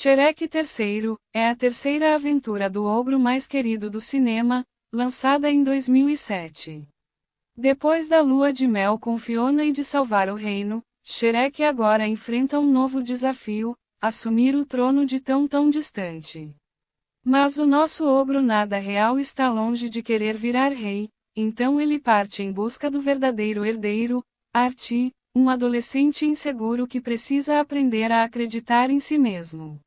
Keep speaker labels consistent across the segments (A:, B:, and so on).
A: Shrek III é a terceira aventura do ogro mais querido do cinema, lançada em 2007. Depois da lua de mel com Fiona e de salvar o reino, Shrek agora enfrenta um novo desafio: assumir o trono de tão distante. Mas o nosso ogro nada real está longe de querer virar rei, então ele parte em busca do verdadeiro herdeiro, Artie, um adolescente inseguro que precisa aprender a acreditar em si mesmo.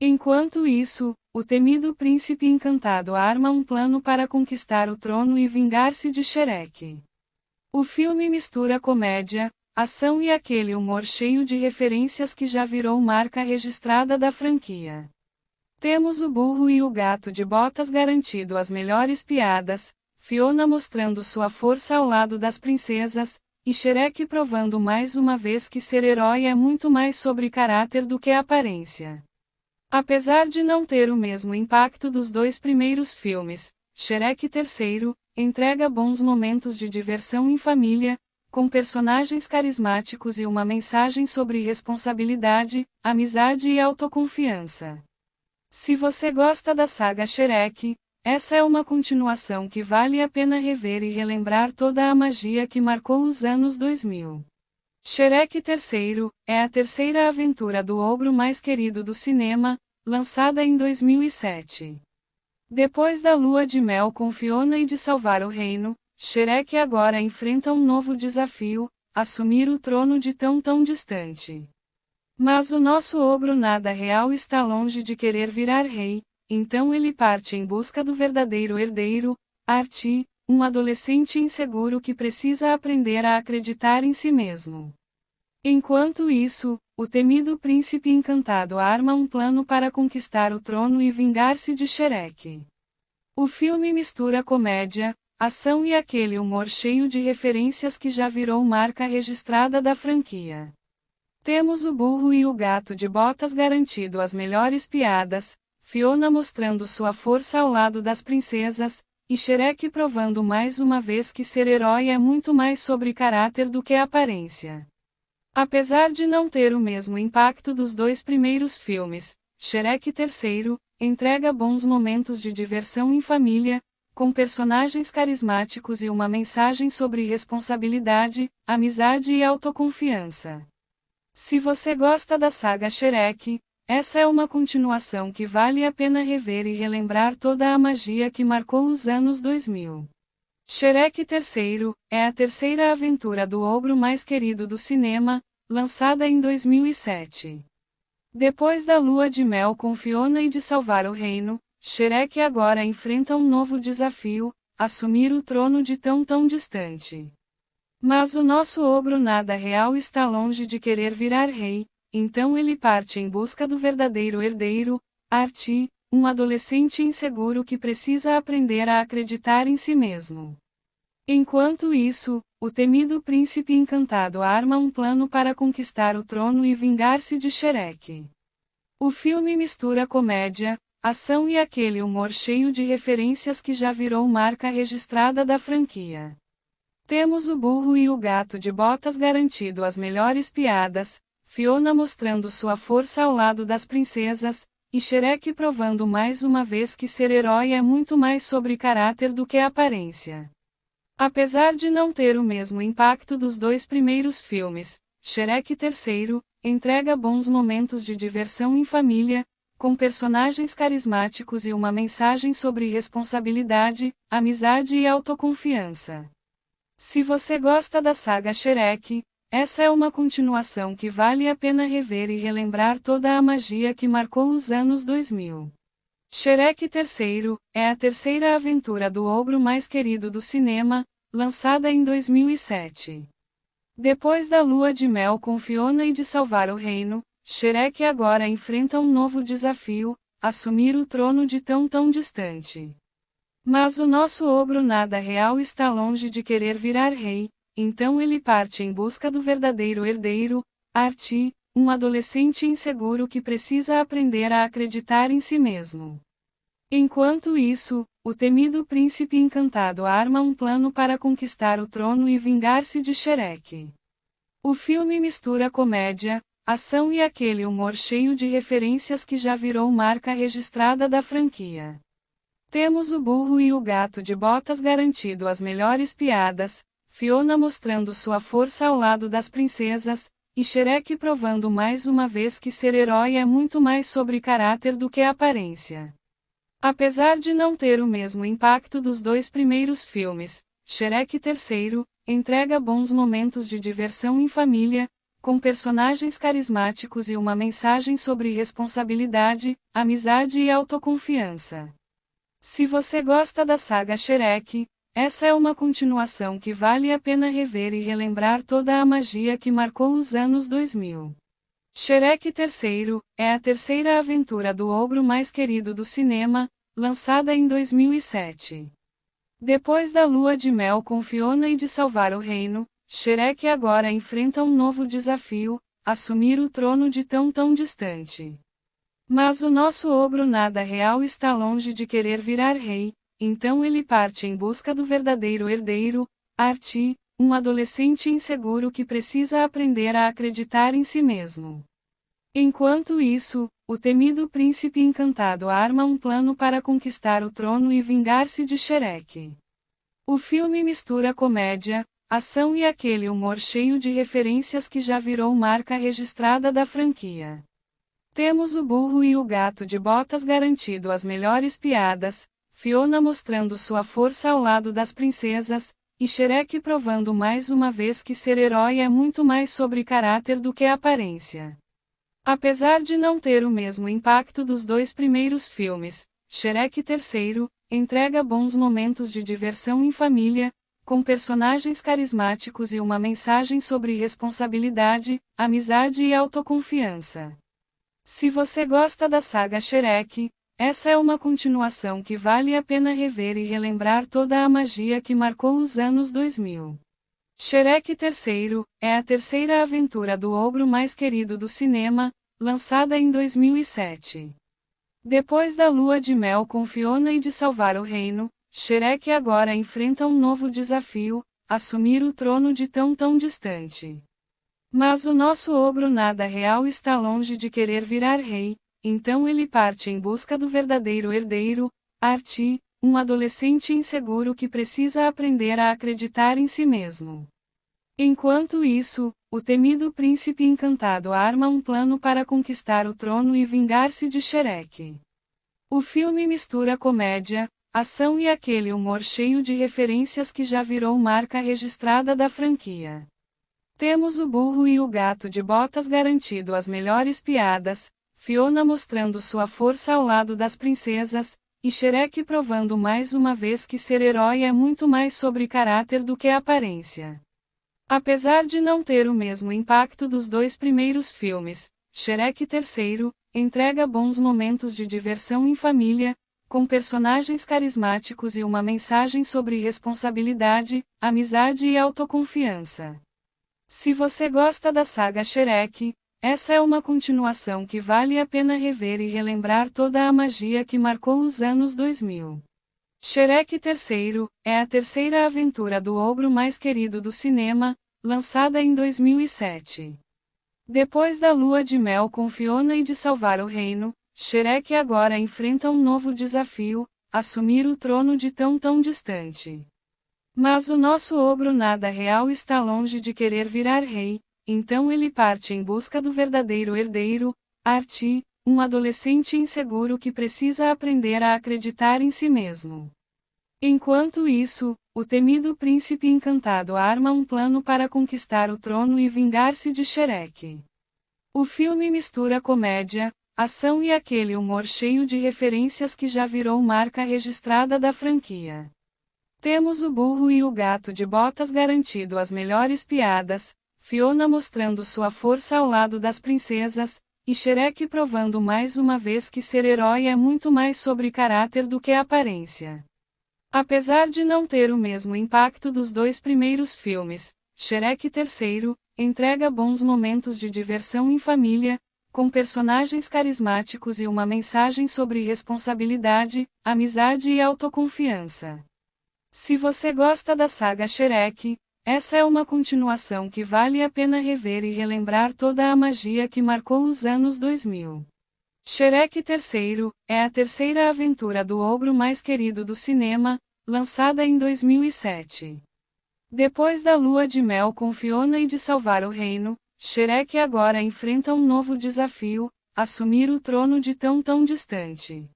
A: Enquanto isso, o temido príncipe encantado arma um plano para conquistar o trono e vingar-se de Shrek. O filme mistura comédia, ação e aquele humor cheio de referências que já virou marca registrada da franquia. Temos o burro e o gato de botas garantindo as melhores piadas, Fiona mostrando sua força ao lado das princesas, e Shrek provando mais uma vez que ser herói é muito mais sobre caráter do que aparência. Apesar de não ter o mesmo impacto dos dois primeiros filmes, Shrek III entrega bons momentos de diversão em família, com personagens carismáticos e uma mensagem sobre responsabilidade, amizade e autoconfiança. Se você gosta da saga Shrek, essa é uma continuação que vale a pena rever e relembrar toda a magia que marcou os anos 2000. Shrek III é a terceira aventura do ogro mais querido do cinema, lançada em 2007. Depois da lua de mel com Fiona e de salvar o reino, Shrek agora enfrenta um novo desafio: assumir o trono de tão distante. Mas o nosso ogro nada real está longe de querer virar rei, então ele parte em busca do verdadeiro herdeiro, Artie, um adolescente inseguro que precisa aprender a acreditar em si mesmo. Enquanto isso, o temido príncipe encantado arma um plano para conquistar o trono e vingar-se de Shrek. O filme mistura comédia, ação e aquele humor cheio de referências que já virou marca registrada da franquia. Temos o burro e o gato de botas garantindo as melhores piadas, Fiona mostrando sua força ao lado das princesas, e Shrek provando mais uma vez que ser herói é muito mais sobre caráter do que aparência. Apesar de não ter o mesmo impacto dos dois primeiros filmes, Shrek III entrega bons momentos de diversão em família, com personagens carismáticos e uma mensagem sobre responsabilidade, amizade e autoconfiança. Se você gosta da saga Shrek, essa é uma continuação que vale a pena rever e relembrar toda a magia que marcou os anos 2000. Shrek III é a terceira aventura do ogro mais querido do cinema, lançada em 2007. Depois da lua de mel com Fiona e de salvar o reino, Shrek agora enfrenta um novo desafio: assumir o trono de tão distante. Mas o nosso ogro nada real está longe de querer virar rei, então ele parte em busca do verdadeiro herdeiro, Artie, um adolescente inseguro que precisa aprender a acreditar em si mesmo. Enquanto isso, o temido príncipe encantado arma um plano para conquistar o trono e vingar-se de Shrek. O filme mistura comédia, ação e aquele humor cheio de referências que já virou marca registrada da franquia. Temos o burro e o gato de botas garantindo as melhores piadas, Fiona mostrando sua força ao lado das princesas, e Shrek provando mais uma vez que ser herói é muito mais sobre caráter do que aparência. Apesar de não ter o mesmo impacto dos dois primeiros filmes, Shrek III entrega bons momentos de diversão em família, com personagens carismáticos e uma mensagem sobre responsabilidade, amizade e autoconfiança. Se você gosta da saga Shrek, essa é uma continuação que vale a pena rever e relembrar toda a magia que marcou os anos 2000. Shrek III é a terceira aventura do ogro mais querido do cinema, lançada em 2007. Depois da lua de mel com Fiona e de salvar o reino, Shrek agora enfrenta um novo desafio: assumir o trono de tão distante. Mas o nosso ogro nada real está longe de querer virar rei, então ele parte em busca do verdadeiro herdeiro, Artie, um adolescente inseguro que precisa aprender a acreditar em si mesmo. Enquanto isso, o temido príncipe encantado arma um plano para conquistar o trono e vingar-se de Shrek. O filme mistura comédia, ação e aquele humor cheio de referências que já virou marca registrada da franquia. Temos o burro e o gato de botas garantindo as melhores piadas, Fiona mostrando sua força ao lado das princesas, e Shrek provando mais uma vez que ser herói é muito mais sobre caráter do que aparência. Apesar de não ter o mesmo impacto dos dois primeiros filmes, Shrek III entrega bons momentos de diversão em família, com personagens carismáticos e uma mensagem sobre responsabilidade, amizade e autoconfiança. Se você gosta da saga Shrek, essa é uma continuação que vale a pena rever e relembrar toda a magia que marcou os anos 2000. Shrek III é a terceira aventura do ogro mais querido do cinema, lançada em 2007. Depois da lua de mel com Fiona e de salvar o reino, Shrek agora enfrenta um novo desafio: assumir o trono de tão distante. Mas o nosso ogro nada real está longe de querer virar rei, então ele parte em busca do verdadeiro herdeiro, Artie, um adolescente inseguro que precisa aprender a acreditar em si mesmo. Enquanto isso, o temido príncipe encantado arma um plano para conquistar o trono e vingar-se de Shrek. O filme mistura comédia, ação e aquele humor cheio de referências que já virou marca registrada da franquia. Temos o burro e o gato de botas garantindo as melhores piadas, Fiona mostrando sua força ao lado das princesas, e Shrek provando mais uma vez que ser herói é muito mais sobre caráter do que aparência. Apesar de não ter o mesmo impacto dos dois primeiros filmes, Shrek III entrega bons momentos de diversão em família, com personagens carismáticos e uma mensagem sobre responsabilidade, amizade e autoconfiança. Se você gosta da saga Shrek, essa é uma continuação que vale a pena rever e relembrar toda a magia que marcou os anos 2000. Shrek III é a terceira aventura do ogro mais querido do cinema, lançada em 2007. Depois da lua de mel com Fiona e de salvar o reino, Shrek agora enfrenta um novo desafio: assumir o trono de tão distante. Mas o nosso ogro nada real está longe de querer virar rei, então ele parte em busca do verdadeiro herdeiro, Artie, um adolescente inseguro que precisa aprender a acreditar em si mesmo. Enquanto isso, o temido príncipe encantado arma um plano para conquistar o trono e vingar-se de Shrek. O filme mistura comédia, ação e aquele humor cheio de referências que já virou marca registrada da franquia. Temos o burro e o gato de botas garantindo as melhores piadas, Fiona mostrando sua força ao lado das princesas, e Shrek provando mais uma vez que ser herói é muito mais sobre caráter do que aparência. Apesar de não ter o mesmo impacto dos dois primeiros filmes, Shrek III entrega bons momentos de diversão em família, com personagens carismáticos e uma mensagem sobre responsabilidade, amizade e autoconfiança. Se você gosta da saga Shrek, essa é uma continuação que vale a pena rever e relembrar toda a magia que marcou os anos 2000. Shrek III é a terceira aventura do ogro mais querido do cinema, lançada em 2007. Depois da lua de mel com Fiona e de salvar o reino, Shrek agora enfrenta um novo desafio: assumir o trono de tão distante. Mas o nosso ogro nada real está longe de querer virar rei, então ele parte em busca do verdadeiro herdeiro, Artie, um adolescente inseguro que precisa aprender a acreditar em si mesmo. Enquanto isso, o temido príncipe encantado arma um plano para conquistar o trono e vingar-se de Shrek. O filme mistura comédia, ação e aquele humor cheio de referências que já virou marca registrada da franquia. Temos o burro e o gato de botas garantindo as melhores piadas, Fiona mostrando sua força ao lado das princesas, e Shrek provando mais uma vez que ser herói é muito mais sobre caráter do que aparência. Apesar de não ter o mesmo impacto dos dois primeiros filmes, Shrek III entrega bons momentos de diversão em família, com personagens carismáticos e uma mensagem sobre responsabilidade, amizade e autoconfiança. Se você gosta da saga Shrek, essa é uma continuação que vale a pena rever e relembrar toda a magia que marcou os anos 2000. Shrek III é a terceira aventura do ogro mais querido do cinema, lançada em 2007. Depois da lua de mel com Fiona e de salvar o reino, Shrek agora enfrenta um novo desafio: assumir o trono de tão distante.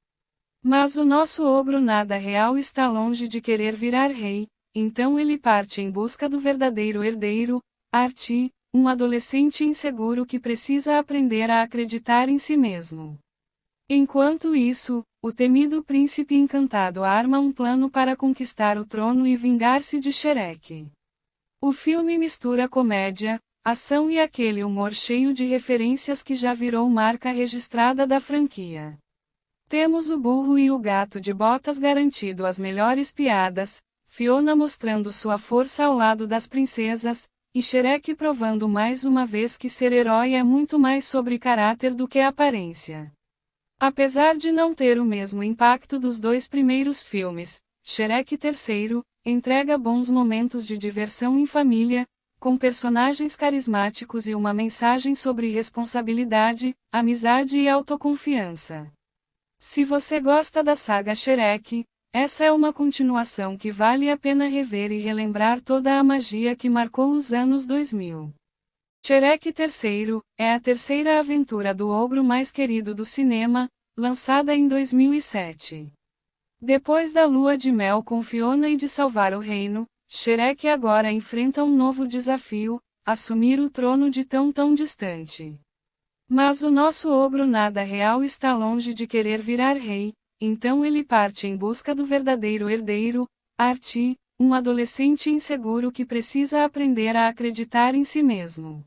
A: Mas o nosso ogro nada real está longe de querer virar rei, então ele parte em busca do verdadeiro herdeiro, Artie, um adolescente inseguro que precisa aprender a acreditar em si mesmo. Enquanto isso, o temido príncipe encantado arma um plano para conquistar o trono e vingar-se de Shrek. O filme mistura comédia, ação e aquele humor cheio de referências que já virou marca registrada da franquia. Temos o burro e o gato de botas garantindo as melhores piadas, Fiona mostrando sua força ao lado das princesas, e Shrek provando mais uma vez que ser herói é muito mais sobre caráter do que aparência. Apesar de não ter o mesmo impacto dos dois primeiros filmes, Shrek III entrega bons momentos de diversão em família, com personagens carismáticos e uma mensagem sobre responsabilidade, amizade e autoconfiança. Se você gosta da saga Shrek, essa é uma continuação que vale a pena rever e relembrar toda a magia que marcou os anos 2000. Shrek III é a terceira aventura do ogro mais querido do cinema, lançada em 2007. Depois da lua de mel com Fiona e de salvar o reino, Shrek agora enfrenta um novo desafio: assumir o trono de tão distante. Mas o nosso ogro nada real está longe de querer virar rei, então ele parte em busca do verdadeiro herdeiro, Artie, um adolescente inseguro que precisa aprender a acreditar em si mesmo.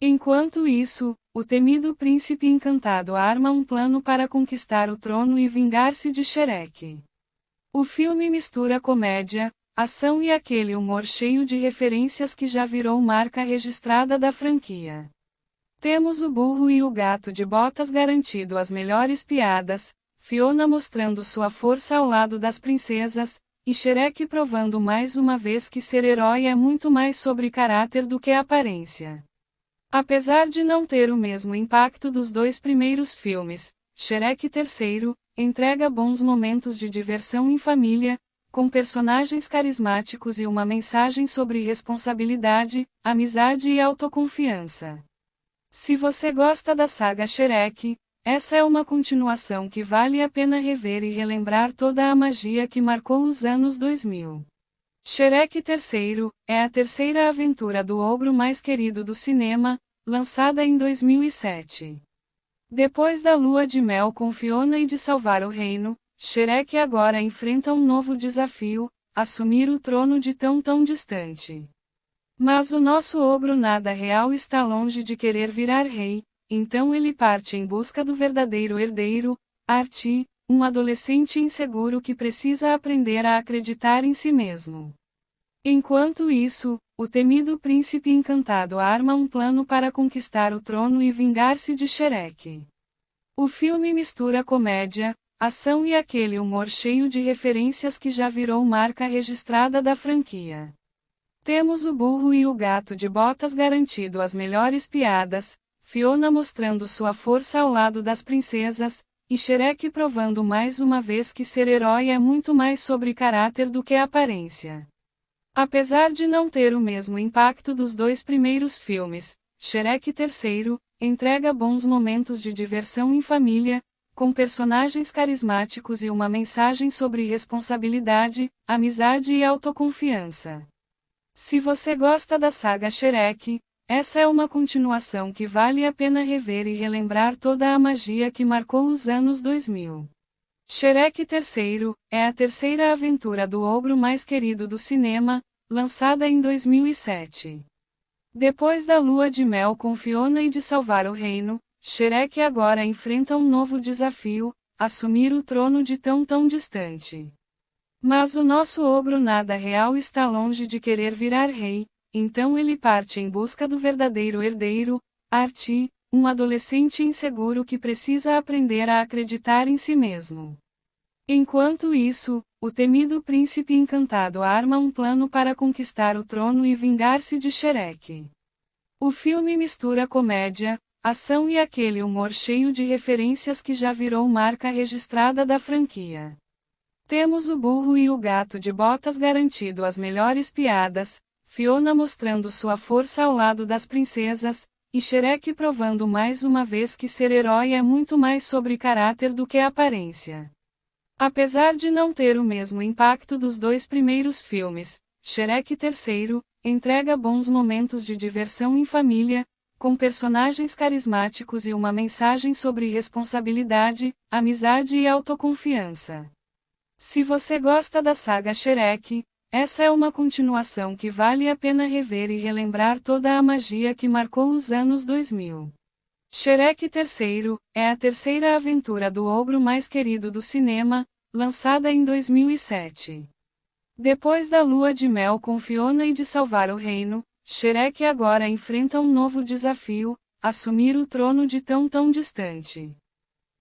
A: Enquanto isso, o temido príncipe encantado arma um plano para conquistar o trono e vingar-se de Shrek. O filme mistura comédia, ação e aquele humor cheio de referências que já virou marca registrada da franquia. Temos o burro e o gato de botas garantindo as melhores piadas, Fiona mostrando sua força ao lado das princesas, e Shrek provando mais uma vez que ser herói é muito mais sobre caráter do que aparência. Apesar de não ter o mesmo impacto dos dois primeiros filmes, Shrek III entrega bons momentos de diversão em família, com personagens carismáticos e uma mensagem sobre responsabilidade, amizade e autoconfiança. Se você gosta da saga Shrek, essa é uma continuação que vale a pena rever e relembrar toda a magia que marcou os anos 2000. Shrek III é a terceira aventura do ogro mais querido do cinema, lançada em 2007. Depois da lua de mel com Fiona e de salvar o reino, Shrek agora enfrenta um novo desafio: assumir o trono de tão distante. Mas o nosso ogro nada real está longe de querer virar rei, então ele parte em busca do verdadeiro herdeiro, Artie, um adolescente inseguro que precisa aprender a acreditar em si mesmo. Enquanto isso, o temido príncipe encantado arma um plano para conquistar o trono e vingar-se de Shrek. O filme mistura comédia, ação e aquele humor cheio de referências que já virou marca registrada da franquia. Temos o burro e o gato de botas garantindo as melhores piadas, Fiona mostrando sua força ao lado das princesas, e Shrek provando mais uma vez que ser herói é muito mais sobre caráter do que aparência. Apesar de não ter o mesmo impacto dos dois primeiros filmes, Shrek III entrega bons momentos de diversão em família, com personagens carismáticos e uma mensagem sobre responsabilidade, amizade e autoconfiança. Se você gosta da saga Shrek, essa é uma continuação que vale a pena rever e relembrar toda a magia que marcou os anos 2000. Shrek III é a terceira aventura do ogro mais querido do cinema, lançada em 2007. Depois da lua de mel com Fiona e de salvar o reino, Shrek agora enfrenta um novo desafio: assumir o trono de tão distante. Mas o nosso ogro nada real está longe de querer virar rei, então ele parte em busca do verdadeiro herdeiro, Artie, um adolescente inseguro que precisa aprender a acreditar em si mesmo. Enquanto isso, o temido príncipe encantado arma um plano para conquistar o trono e vingar-se de Shrek. O filme mistura comédia, ação e aquele humor cheio de referências que já virou marca registrada da franquia. Temos o burro e o gato de botas garantindo as melhores piadas, Fiona mostrando sua força ao lado das princesas, e Shrek provando mais uma vez que ser herói é muito mais sobre caráter do que aparência. Apesar de não ter o mesmo impacto dos dois primeiros filmes, Shrek III entrega bons momentos de diversão em família, com personagens carismáticos e uma mensagem sobre responsabilidade, amizade e autoconfiança. Se você gosta da saga Shrek, essa é uma continuação que vale a pena rever e relembrar toda a magia que marcou os anos 2000. Shrek III é a terceira aventura do ogro mais querido do cinema, lançada em 2007. Depois da lua de mel com Fiona e de salvar o reino, Shrek agora enfrenta um novo desafio: assumir o trono de tão distante.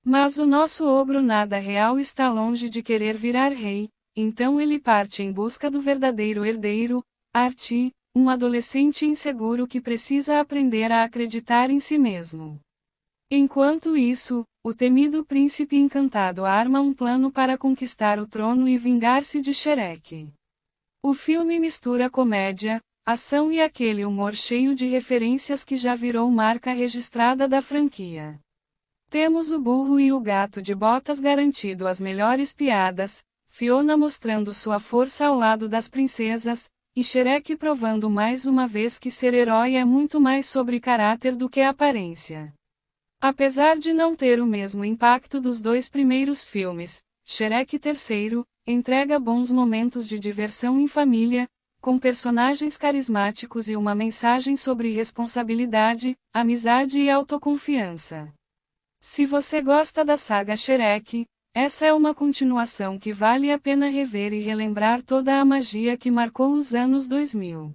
A: Mas o nosso ogro nada real está longe de querer virar rei, então ele parte em busca do verdadeiro herdeiro, Artie, um adolescente inseguro que precisa aprender a acreditar em si mesmo. Enquanto isso, o temido príncipe encantado arma um plano para conquistar o trono e vingar-se de Shrek. O filme mistura comédia, ação e aquele humor cheio de referências que já virou marca registrada da franquia. Temos o burro e o gato de botas garantindo as melhores piadas, Fiona mostrando sua força ao lado das princesas, e Shrek provando mais uma vez que ser herói é muito mais sobre caráter do que aparência. Apesar de não ter o mesmo impacto dos dois primeiros filmes, Shrek III entrega bons momentos de diversão em família, com personagens carismáticos e uma mensagem sobre responsabilidade, amizade e autoconfiança. Se você gosta da saga Shrek, essa é uma continuação que vale a pena rever e relembrar toda a magia que marcou os anos 2000.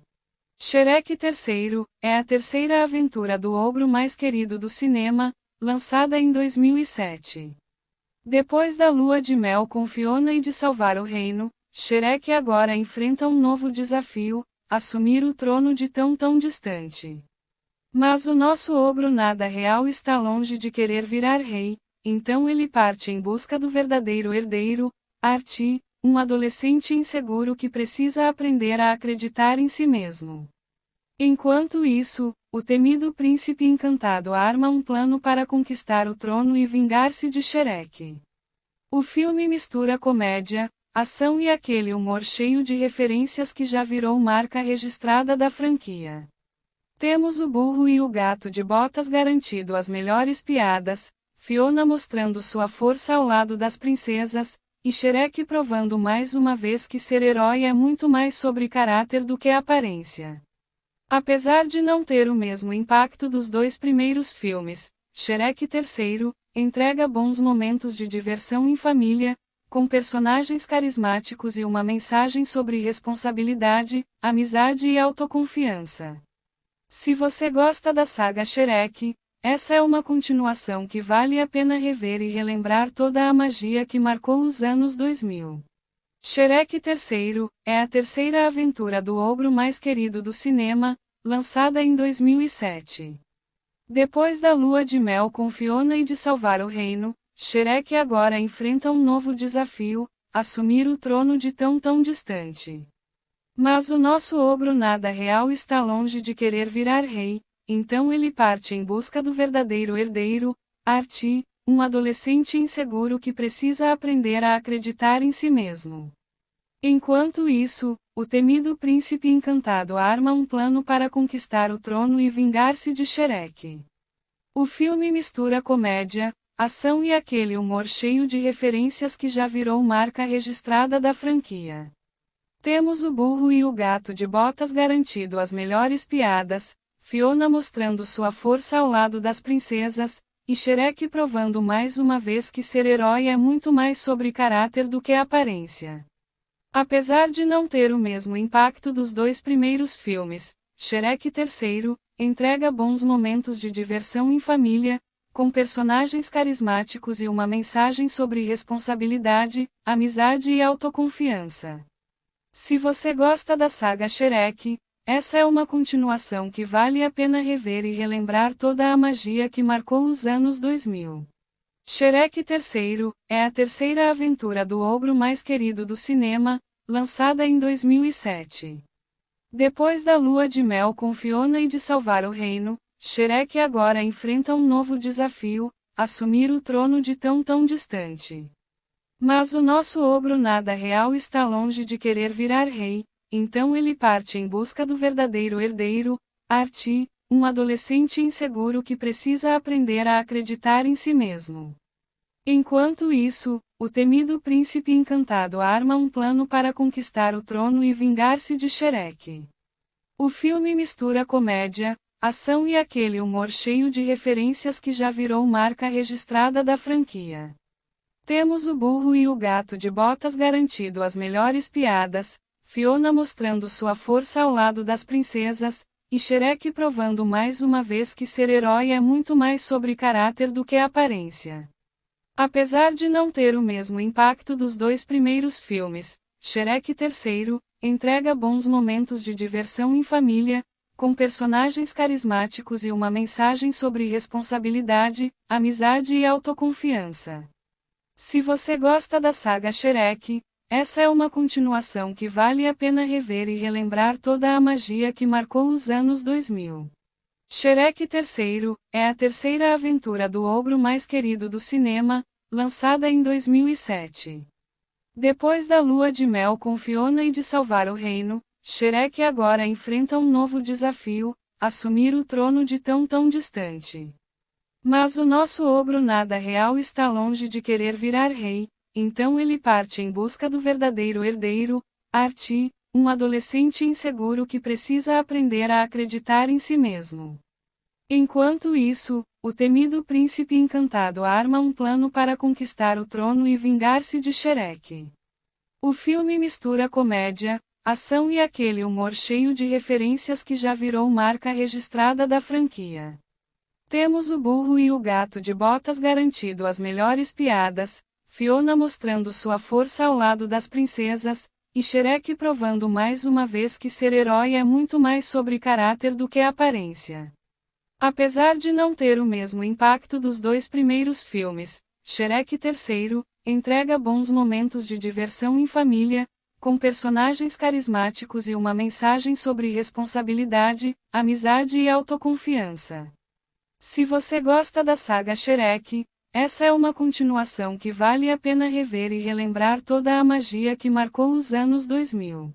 A: Shrek III é a terceira aventura do ogro mais querido do cinema, lançada em 2007. Depois da lua de mel com Fiona e de salvar o reino, Shrek agora enfrenta um novo desafio: assumir o trono de tão distante. Mas o nosso ogro nada real está longe de querer virar rei, então ele parte em busca do verdadeiro herdeiro, Artie, um adolescente inseguro que precisa aprender a acreditar em si mesmo. Enquanto isso, o temido príncipe encantado arma um plano para conquistar o trono e vingar-se de Shrek. O filme mistura comédia, ação e aquele humor cheio de referências que já virou marca registrada da franquia. Temos o burro e o gato de botas garantindo as melhores piadas, Fiona mostrando sua força ao lado das princesas, e Shrek provando mais uma vez que ser herói é muito mais sobre caráter do que aparência. Apesar de não ter o mesmo impacto dos dois primeiros filmes, Shrek III entrega bons momentos de diversão em família, com personagens carismáticos e uma mensagem sobre responsabilidade, amizade e autoconfiança. Se você gosta da saga Shrek, essa é uma continuação que vale a pena rever e relembrar toda a magia que marcou os anos 2000. Shrek III é a terceira aventura do ogro mais querido do cinema, lançada em 2007. Depois da lua de mel com Fiona e de salvar o reino, Shrek agora enfrenta um novo desafio: assumir o trono de tão distante. Mas o nosso ogro nada real está longe de querer virar rei, então ele parte em busca do verdadeiro herdeiro, Artie, um adolescente inseguro que precisa aprender a acreditar em si mesmo. Enquanto isso, o temido príncipe encantado arma um plano para conquistar o trono e vingar-se de Shrek. O filme mistura comédia, ação e aquele humor cheio de referências que já virou marca registrada da franquia. Temos o burro e o gato de botas garantindo as melhores piadas, Fiona mostrando sua força ao lado das princesas, e Shrek provando mais uma vez que ser herói é muito mais sobre caráter do que aparência. Apesar de não ter o mesmo impacto dos dois primeiros filmes, Shrek III entrega bons momentos de diversão em família, com personagens carismáticos e uma mensagem sobre responsabilidade, amizade e autoconfiança. Se você gosta da saga Shrek, essa é uma continuação que vale a pena rever e relembrar toda a magia que marcou os anos 2000. Shrek III é a terceira aventura do ogro mais querido do cinema, lançada em 2007. Depois da lua de mel com Fiona e de salvar o reino, Shrek agora enfrenta um novo desafio: assumir o trono de tão distante. Mas o nosso ogro nada real está longe de querer virar rei, então ele parte em busca do verdadeiro herdeiro, Artie, um adolescente inseguro que precisa aprender a acreditar em si mesmo. Enquanto isso, o temido príncipe encantado arma um plano para conquistar o trono e vingar-se de Shrek. O filme mistura comédia, ação e aquele humor cheio de referências que já virou marca registrada da franquia. Temos o burro e o gato de botas garantindo as melhores piadas, Fiona mostrando sua força ao lado das princesas, e Shrek provando mais uma vez que ser herói é muito mais sobre caráter do que aparência. Apesar de não ter o mesmo impacto dos dois primeiros filmes, Shrek III entrega bons momentos de diversão em família, com personagens carismáticos e uma mensagem sobre responsabilidade, amizade e autoconfiança. Se você gosta da saga Shrek, essa é uma continuação que vale a pena rever e relembrar toda a magia que marcou os anos 2000. Shrek III é a terceira aventura do ogro mais querido do cinema, lançada em 2007. Depois da lua de mel com Fiona e de salvar o reino, Shrek agora enfrenta um novo desafio: assumir o trono de tão distante. Mas o nosso ogro nada real está longe de querer virar rei, então ele parte em busca do verdadeiro herdeiro, Artie, um adolescente inseguro que precisa aprender a acreditar em si mesmo. Enquanto isso, o temido príncipe encantado arma um plano para conquistar o trono e vingar-se de Shrek. O filme mistura comédia, ação e aquele humor cheio de referências que já virou marca registrada da franquia. Temos o burro e o gato de botas garantindo as melhores piadas, Fiona mostrando sua força ao lado das princesas, e Shrek provando mais uma vez que ser herói é muito mais sobre caráter do que aparência. Apesar de não ter o mesmo impacto dos dois primeiros filmes, Shrek III entrega bons momentos de diversão em família, com personagens carismáticos e uma mensagem sobre responsabilidade, amizade e autoconfiança. Se você gosta da saga Shrek, essa é uma continuação que vale a pena rever e relembrar toda a magia que marcou os anos 2000.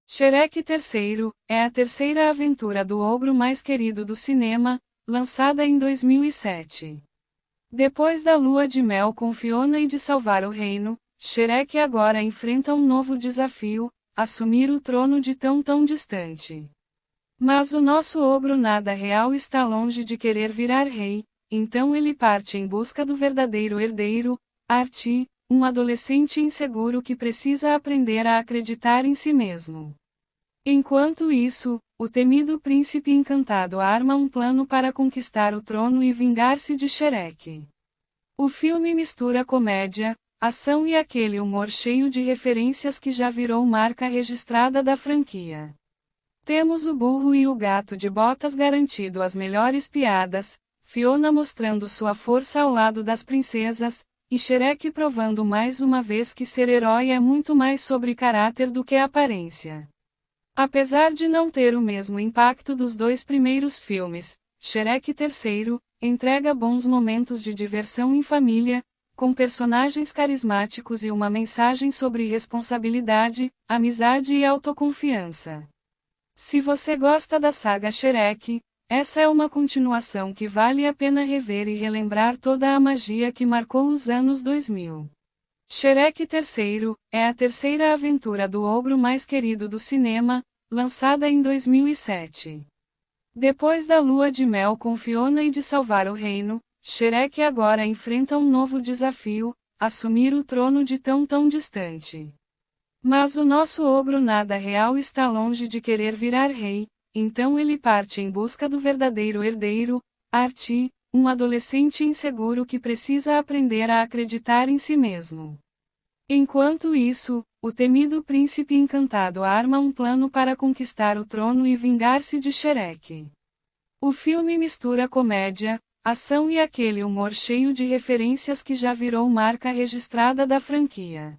A: Shrek III é a terceira aventura do ogro mais querido do cinema, lançada em 2007. Depois da lua de mel com Fiona e de salvar o reino, Shrek agora enfrenta um novo desafio: assumir o trono de tão distante. Mas o nosso ogro nada real está longe de querer virar rei, então ele parte em busca do verdadeiro herdeiro, Artie, um adolescente inseguro que precisa aprender a acreditar em si mesmo. Enquanto isso, o temido príncipe encantado arma um plano para conquistar o trono e vingar-se de Shrek. O filme mistura comédia, ação e aquele humor cheio de referências que já virou marca registrada da franquia. Temos o burro e o gato de botas garantindo as melhores piadas, Fiona mostrando sua força ao lado das princesas, e Shrek provando mais uma vez que ser herói é muito mais sobre caráter do que aparência. Apesar de não ter o mesmo impacto dos dois primeiros filmes, Shrek III entrega bons momentos de diversão em família, com personagens carismáticos e uma mensagem sobre responsabilidade, amizade e autoconfiança. Se você gosta da saga Shrek, essa é uma continuação que vale a pena rever e relembrar toda a magia que marcou os anos 2000. Shrek III é a terceira aventura do ogro mais querido do cinema, lançada em 2007. Depois da lua de mel com Fiona e de salvar o reino, Shrek agora enfrenta um novo desafio: assumir o trono de tão distante. Mas o nosso ogro nada real está longe de querer virar rei, então ele parte em busca do verdadeiro herdeiro, Artie, um adolescente inseguro que precisa aprender a acreditar em si mesmo. Enquanto isso, o temido príncipe encantado arma um plano para conquistar o trono e vingar-se de Shrek. O filme mistura comédia, ação e aquele humor cheio de referências que já virou marca registrada da franquia.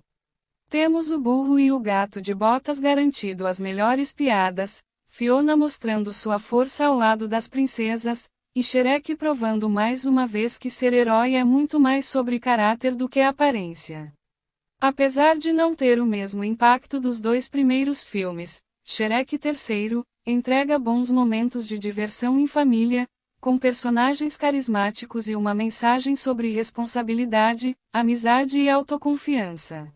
A: Temos o burro e o gato de botas garantindo as melhores piadas, Fiona mostrando sua força ao lado das princesas, e Shrek provando mais uma vez que ser herói é muito mais sobre caráter do que aparência. Apesar de não ter o mesmo impacto dos dois primeiros filmes, Shrek III entrega bons momentos de diversão em família, com personagens carismáticos e uma mensagem sobre responsabilidade, amizade e autoconfiança.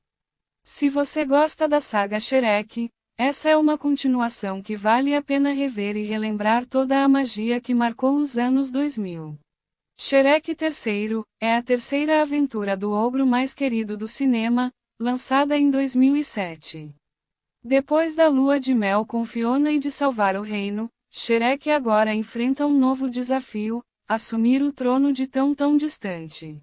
A: Se você gosta da saga Shrek, essa é uma continuação que vale a pena rever e relembrar toda a magia que marcou os anos 2000. Shrek III é a terceira aventura do ogro mais querido do cinema, lançada em 2007. Depois da lua de mel com Fiona e de salvar o reino, Shrek agora enfrenta um novo desafio: assumir o trono de tão distante.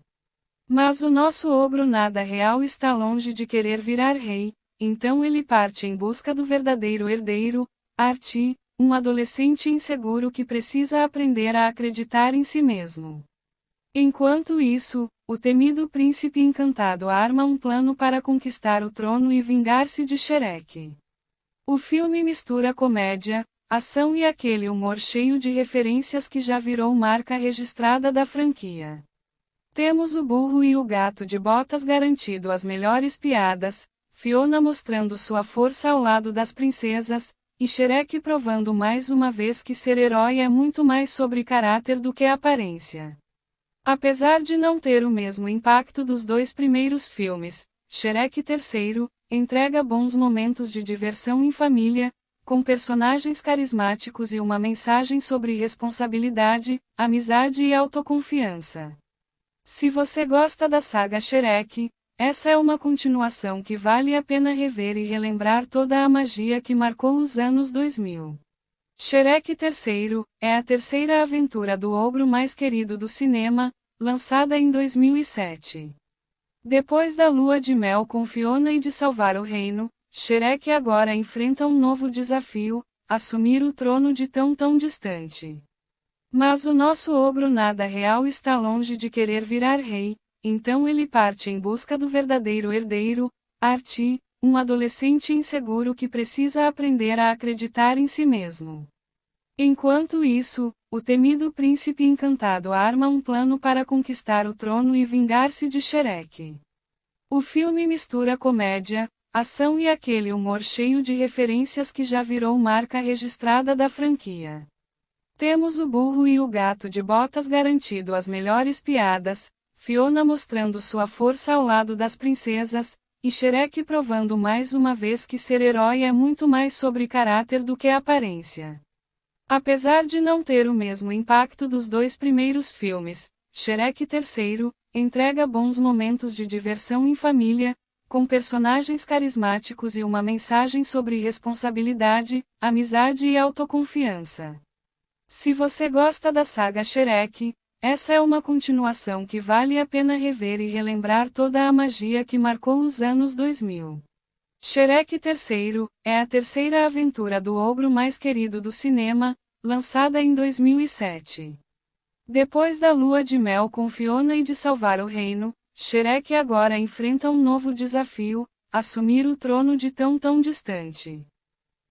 A: Mas o nosso ogro nada real está longe de querer virar rei, então ele parte em busca do verdadeiro herdeiro, Artie, um adolescente inseguro que precisa aprender a acreditar em si mesmo. Enquanto isso, o temido príncipe encantado arma um plano para conquistar o trono e vingar-se de Shrek. O filme mistura comédia, ação e aquele humor cheio de referências que já virou marca registrada da franquia. Temos o burro e o gato de botas garantindo as melhores piadas, Fiona mostrando sua força ao lado das princesas, e Shrek provando mais uma vez que ser herói é muito mais sobre caráter do que aparência. Apesar de não ter o mesmo impacto dos dois primeiros filmes, Shrek III entrega bons momentos de diversão em família, com personagens carismáticos e uma mensagem sobre responsabilidade, amizade e autoconfiança. Se você gosta da saga Shrek, essa é uma continuação que vale a pena rever e relembrar toda a magia que marcou os anos 2000. Shrek III é a terceira aventura do ogro mais querido do cinema, lançada em 2007. Depois da lua de mel com Fiona e de salvar o reino, Shrek agora enfrenta um novo desafio: assumir o trono de tão distante. Mas o nosso ogro nada real está longe de querer virar rei, então ele parte em busca do verdadeiro herdeiro, Artie, um adolescente inseguro que precisa aprender a acreditar em si mesmo. Enquanto isso, o temido príncipe encantado arma um plano para conquistar o trono e vingar-se de Shrek. O filme mistura comédia, ação e aquele humor cheio de referências que já virou marca registrada da franquia. Temos o burro e o gato de botas garantindo as melhores piadas, Fiona mostrando sua força ao lado das princesas, e Shrek provando mais uma vez que ser herói é muito mais sobre caráter do que aparência. Apesar de não ter o mesmo impacto dos dois primeiros filmes, Shrek III entrega bons momentos de diversão em família, com personagens carismáticos e uma mensagem sobre responsabilidade, amizade e autoconfiança. Se você gosta da saga Shrek, essa é uma continuação que vale a pena rever e relembrar toda a magia que marcou os anos 2000. Shrek III é a terceira aventura do ogro mais querido do cinema, lançada em 2007. Depois da lua de mel com Fiona e de salvar o reino, Shrek agora enfrenta um novo desafio: assumir o trono de tão distante.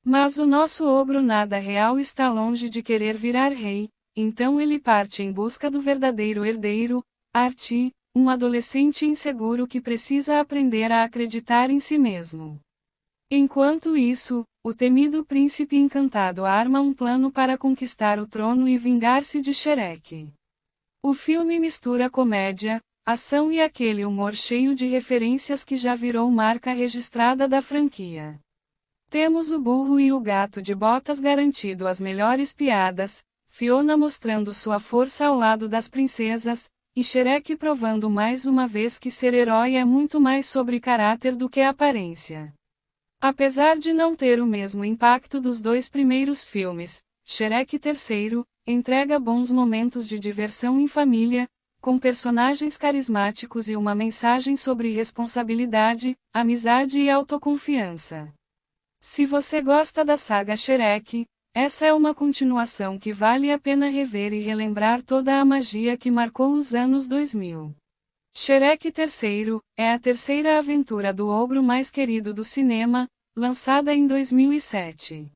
A: Mas o nosso ogro nada real está longe de querer virar rei, então ele parte em busca do verdadeiro herdeiro, Artie, um adolescente inseguro que precisa aprender a acreditar em si mesmo. Enquanto isso, o temido príncipe encantado arma um plano para conquistar o trono e vingar-se de Shrek. O filme mistura comédia, ação e aquele humor cheio de referências que já virou marca registrada da franquia. Temos o burro e o gato de botas garantindo as melhores piadas, Fiona mostrando sua força ao lado das princesas, e Shrek provando mais uma vez que ser herói é muito mais sobre caráter do que aparência. Apesar de não ter o mesmo impacto dos dois primeiros filmes, Shrek III entrega bons momentos de diversão em família, com personagens carismáticos e uma mensagem sobre responsabilidade, amizade e autoconfiança. Se você gosta da saga Shrek, essa é uma continuação que vale a pena rever e relembrar toda a magia que marcou os anos 2000. Shrek III é a terceira aventura do ogro mais querido do cinema, lançada em 2007.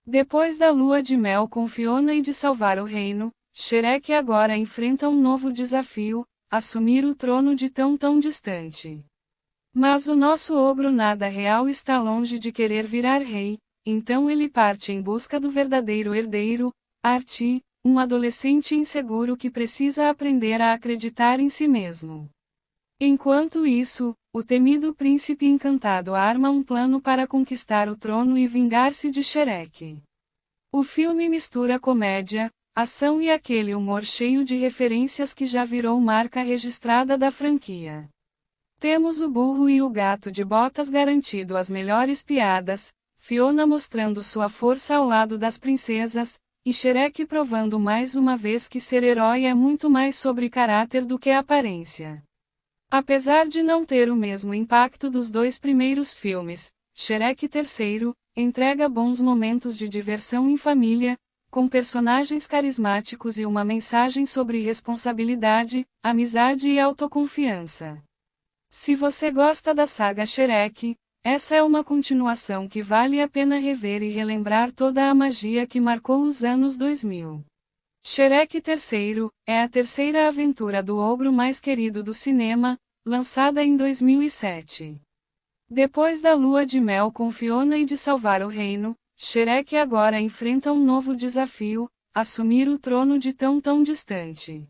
A: Depois da lua de mel com Fiona e de salvar o reino, Shrek agora enfrenta um novo desafio: assumir o trono de tão distante. Mas o nosso ogro nada real está longe de querer virar rei, então ele parte em busca do verdadeiro herdeiro, Artie, um adolescente inseguro que precisa aprender a acreditar em si mesmo. Enquanto isso, o temido príncipe encantado arma um plano para conquistar o trono e vingar-se de Shrek. O filme mistura comédia, ação e aquele humor cheio de referências que já virou marca registrada da franquia. Temos o burro e o gato de botas garantindo as melhores piadas, Fiona mostrando sua força ao lado das princesas, e Shrek provando mais uma vez que ser herói é muito mais sobre caráter do que aparência. Apesar de não ter o mesmo impacto dos dois primeiros filmes, Shrek III entrega bons momentos de diversão em família, com personagens carismáticos e uma mensagem sobre responsabilidade, amizade e autoconfiança. Se você gosta da saga Shrek, essa é uma continuação que vale a pena rever e relembrar toda a magia que marcou os anos 2000. Shrek III é a terceira aventura do ogro mais querido do cinema, lançada em 2007. Depois da lua de mel com Fiona e de salvar o reino, Shrek agora enfrenta um novo desafio: assumir o trono de tão distante.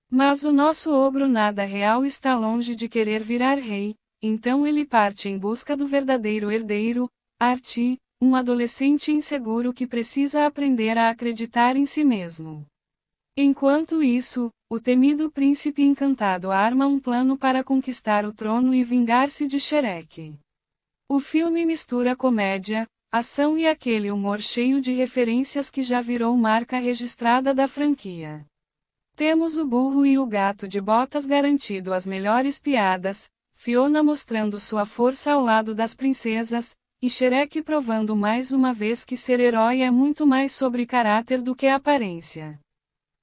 A: Mas o nosso ogro nada real está longe de querer virar rei, então ele parte em busca do verdadeiro herdeiro, Artie, um adolescente inseguro que precisa aprender a acreditar em si mesmo. Enquanto isso, o temido príncipe encantado arma um plano para conquistar o trono e vingar-se de Shrek. O filme mistura comédia, ação e aquele humor cheio de referências que já virou marca registrada da franquia. Temos o burro e o gato de botas garantindo as melhores piadas, Fiona mostrando sua força ao lado das princesas, e Shrek provando mais uma vez que ser herói é muito mais sobre caráter do que aparência.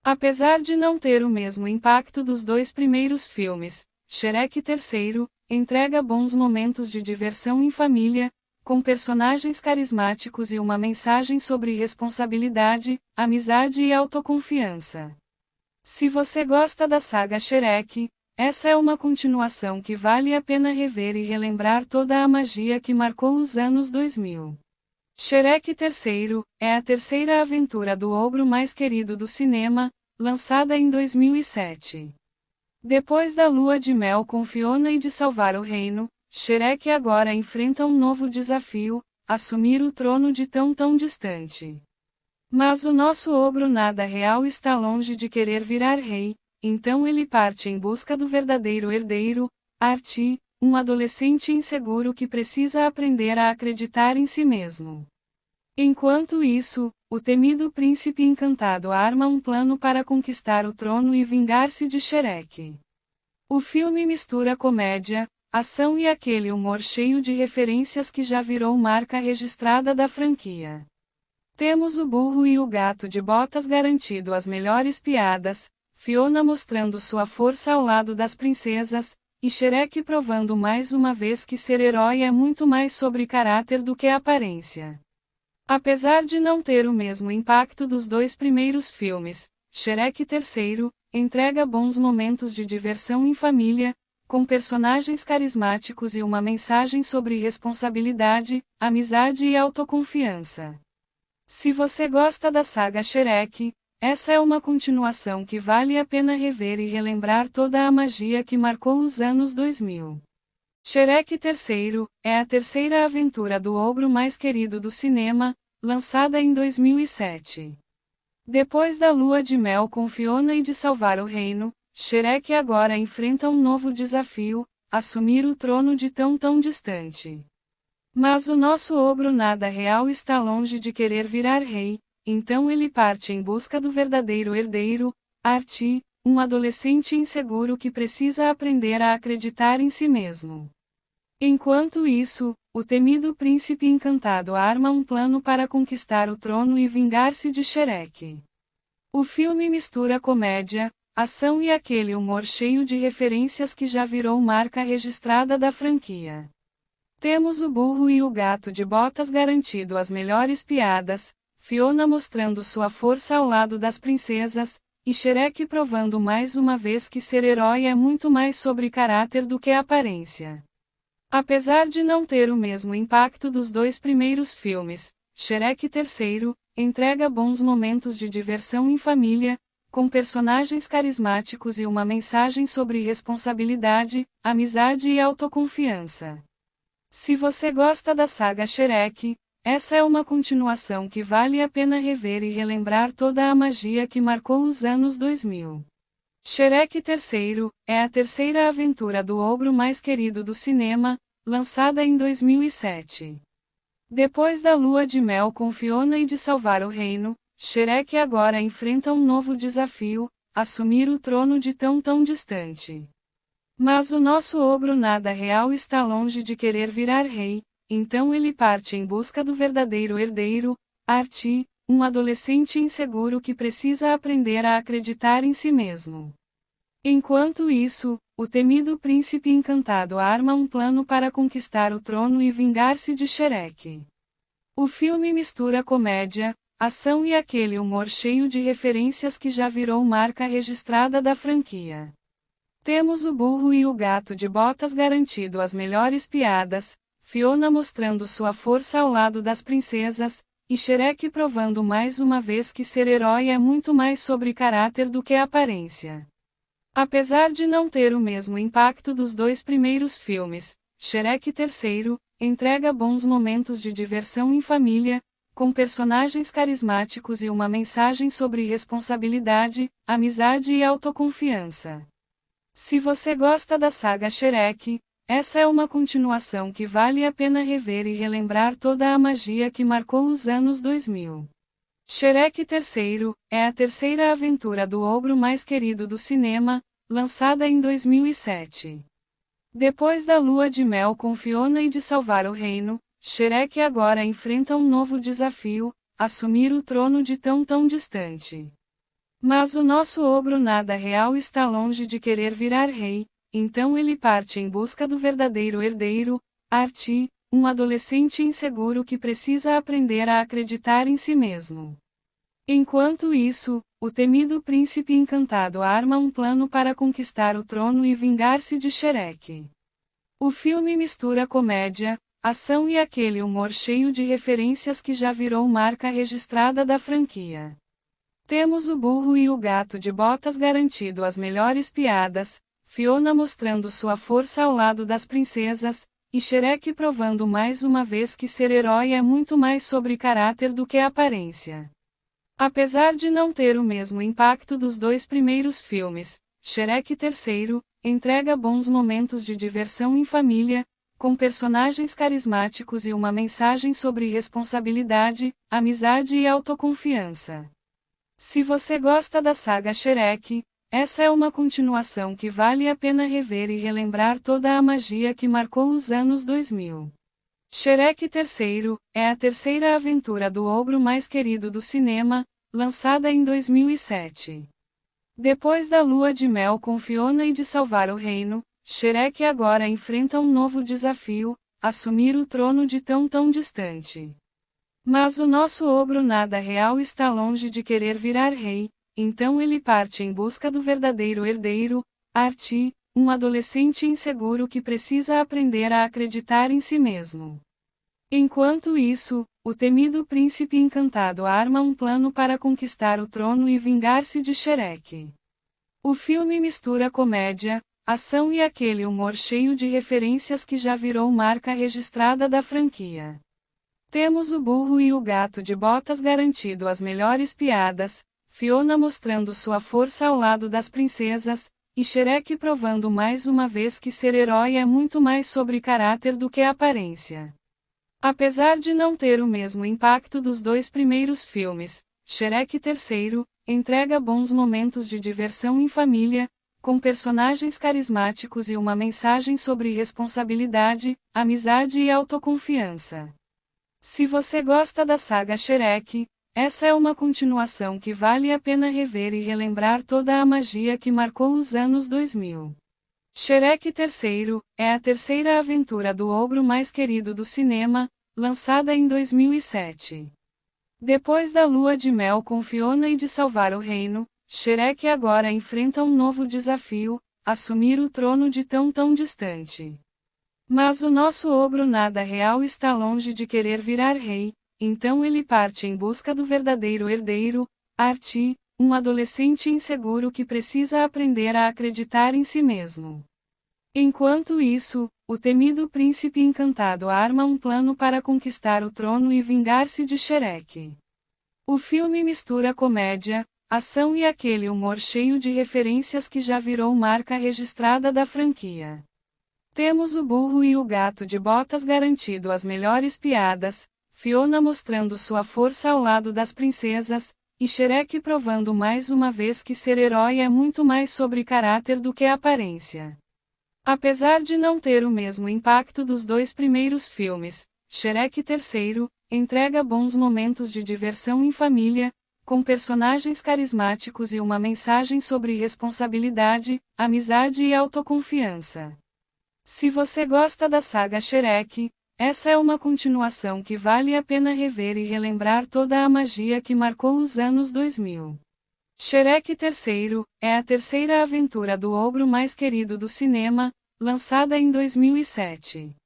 A: Apesar de não ter o mesmo impacto dos dois primeiros filmes, Shrek III entrega bons momentos de diversão em família, com personagens carismáticos e uma mensagem sobre responsabilidade, amizade e autoconfiança. Se você gosta da saga Shrek, essa é uma continuação que vale a pena rever e relembrar toda a magia que marcou os anos 2000. Shrek III é a terceira aventura do ogro mais querido do cinema, lançada em 2007. Depois da lua de mel com Fiona e de salvar o reino, Shrek agora enfrenta um novo desafio: assumir o trono de tão distante. Mas o nosso ogro nada real está longe de querer virar rei, então ele parte em busca do verdadeiro herdeiro, Artie, um adolescente inseguro que precisa aprender a acreditar em si mesmo. Enquanto isso, o temido príncipe encantado arma um plano para conquistar o trono e vingar-se de Shrek. O filme mistura comédia, ação e aquele humor cheio de referências que já virou marca registrada da franquia. Temos o burro e o gato de botas garantindo as melhores piadas, Fiona mostrando sua força ao lado das princesas, e Shrek provando mais uma vez que ser herói é muito mais sobre caráter do que aparência. Apesar de não ter o mesmo impacto dos dois primeiros filmes, Shrek III entrega bons momentos de diversão em família, com personagens carismáticos e uma mensagem sobre responsabilidade, amizade e autoconfiança. Se você gosta da saga Shrek, essa é uma continuação que vale a pena rever e relembrar toda a magia que marcou os anos 2000. Shrek III é a terceira aventura do ogro mais querido do cinema, lançada em 2007. Depois da lua de mel com Fiona e de salvar o reino, Shrek agora enfrenta um novo desafio: assumir o trono de tão distante. Mas o nosso ogro nada real está longe de querer virar rei, então ele parte em busca do verdadeiro herdeiro, Archie, um adolescente inseguro que precisa aprender a acreditar em si mesmo. Enquanto isso, o temido príncipe encantado arma um plano para conquistar o trono e vingar-se de Shrek. O filme mistura comédia, ação e aquele humor cheio de referências que já virou marca registrada da franquia. Temos o burro e o gato de botas garantindo as melhores piadas, Fiona mostrando sua força ao lado das princesas, e Shrek provando mais uma vez que ser herói é muito mais sobre caráter do que aparência. Apesar de não ter o mesmo impacto dos dois primeiros filmes, Shrek III entrega bons momentos de diversão em família, com personagens carismáticos e uma mensagem sobre responsabilidade, amizade e autoconfiança. Se você gosta da saga Shrek, essa é uma continuação que vale a pena rever e relembrar toda a magia que marcou os anos 2000. Shrek III é a terceira aventura do ogro mais querido do cinema, lançada em 2007. Depois da lua de mel com Fiona e de salvar o reino, Shrek agora enfrenta um novo desafio: assumir o trono de tão distante. Mas o nosso ogro nada real está longe de querer virar rei, então ele parte em busca do verdadeiro herdeiro, Archie, um adolescente inseguro que precisa aprender a acreditar em si mesmo. Enquanto isso, o temido príncipe encantado arma um plano para conquistar o trono e vingar-se de Shrek. O filme mistura comédia, ação e aquele humor cheio de referências que já virou marca registrada da franquia. Temos o burro e o gato de botas garantindo as melhores piadas, Fiona mostrando sua força ao lado das princesas, e Shrek provando mais uma vez que ser herói é muito mais sobre caráter do que aparência. Apesar de não ter o mesmo impacto dos dois primeiros filmes, Shrek III entrega bons momentos de diversão em família, com personagens carismáticos e uma mensagem sobre responsabilidade, amizade e autoconfiança. Se você gosta da saga Shrek, essa é uma continuação que vale a pena rever e relembrar toda a magia que marcou os anos 2000. Shrek III é a terceira aventura do ogro mais querido do cinema, lançada em 2007. Depois da lua de mel com Fiona e de salvar o reino, Shrek agora enfrenta um novo desafio: assumir o trono de tão distante. Mas o nosso ogro nada real está longe de querer virar rei, então ele parte em busca do verdadeiro herdeiro, Archie, um adolescente inseguro que precisa aprender a acreditar em si mesmo. Enquanto isso, o temido príncipe encantado arma um plano para conquistar o trono e vingar-se de Shrek. O filme mistura comédia, ação e aquele humor cheio de referências que já virou marca registrada da franquia. Temos o burro e o gato de botas garantindo as melhores piadas, Fiona mostrando sua força ao lado das princesas, e Shrek provando mais uma vez que ser herói é muito mais sobre caráter do que aparência. Apesar de não ter o mesmo impacto dos dois primeiros filmes, Shrek III entrega bons momentos de diversão em família, com personagens carismáticos e uma mensagem sobre responsabilidade, amizade e autoconfiança. Se você gosta da saga Shrek, essa é uma continuação que vale a pena rever e relembrar toda a magia que marcou os anos 2000. Shrek III é a terceira aventura do ogro mais querido do cinema, lançada em 2007. Depois da lua de mel com Fiona e de salvar o reino, Shrek agora enfrenta um novo desafio: assumir o trono de tão distante. Mas o nosso ogro nada real está longe de querer virar rei, então ele parte em busca do verdadeiro herdeiro, Archie, um adolescente inseguro que precisa aprender a acreditar em si mesmo. Enquanto isso, o temido príncipe encantado arma um plano para conquistar o trono e vingar-se de Shrek. O filme mistura comédia, ação e aquele humor cheio de referências que já virou marca registrada da franquia. Temos o burro e o gato de botas garantindo as melhores piadas, Fiona mostrando sua força ao lado das princesas, e Shrek provando mais uma vez que ser herói é muito mais sobre caráter do que aparência. Apesar de não ter o mesmo impacto dos dois primeiros filmes, Shrek III, entrega bons momentos de diversão em família, com personagens carismáticos e uma mensagem sobre responsabilidade, amizade e autoconfiança. Se você gosta da saga Shrek, essa é uma continuação que vale a pena rever e relembrar toda a magia que marcou os anos 2000. Shrek III é a terceira aventura do ogro mais querido do cinema, lançada em 2007. Depois da lua de mel com Fiona e de salvar o reino, Shrek agora enfrenta um novo desafio: assumir o trono de tão distante. Mas o nosso ogro nada real está longe de querer virar rei, então ele parte em busca do verdadeiro herdeiro, Artie, um adolescente inseguro que precisa aprender a acreditar em si mesmo. Enquanto isso, o temido príncipe encantado arma um plano para conquistar o trono e vingar-se de Shrek. O filme mistura comédia, ação e aquele humor cheio de referências que já virou marca registrada da franquia. Temos o burro e o gato de botas garantindo as melhores piadas, Fiona mostrando sua força ao lado das princesas, e Shrek provando mais uma vez que ser herói é muito mais sobre caráter do que aparência. Apesar de não ter o mesmo impacto dos dois primeiros filmes, Shrek III entrega bons momentos de diversão em família, com personagens carismáticos e uma mensagem sobre responsabilidade, amizade e autoconfiança. Se você gosta da saga Shrek, essa é uma continuação que vale a pena rever e relembrar toda a magia que marcou os anos 2000. Shrek III é a terceira aventura do ogro mais querido do cinema, lançada em 2007.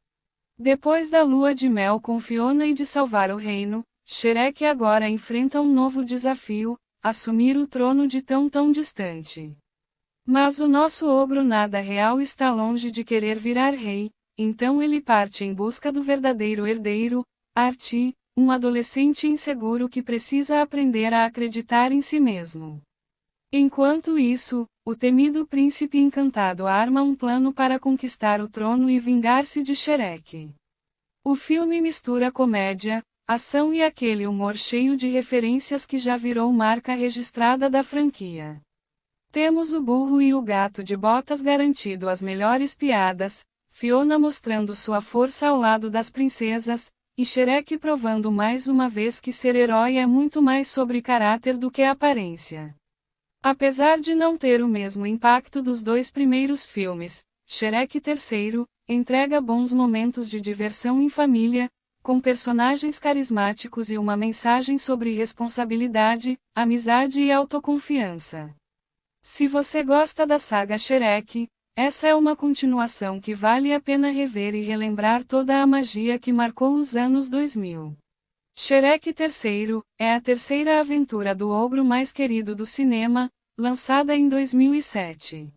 A: Depois da lua de mel com Fiona e de salvar o reino, Shrek agora enfrenta um novo desafio: assumir o trono de tão distante. Mas o nosso ogro nada real está longe de querer virar rei, então ele parte em busca do verdadeiro herdeiro, Artie, um adolescente inseguro que precisa aprender a acreditar em si mesmo. Enquanto isso, o temido príncipe encantado arma um plano para conquistar o trono e vingar-se de Shrek. O filme mistura comédia, ação e aquele humor cheio de referências que já virou marca registrada da franquia. Temos o burro e o gato de botas garantindo as melhores piadas, Fiona mostrando sua força ao lado das princesas, e Shrek provando mais uma vez que ser herói é muito mais sobre caráter do que aparência. Apesar de não ter o mesmo impacto dos dois primeiros filmes, Shrek III entrega bons momentos de diversão em família, com personagens carismáticos e uma mensagem sobre responsabilidade, amizade e autoconfiança. Se você gosta da saga Shrek, essa é uma continuação que vale a pena rever e relembrar toda a magia que marcou os anos 2000. Shrek III é a terceira aventura do ogro mais querido do cinema, lançada em 2007.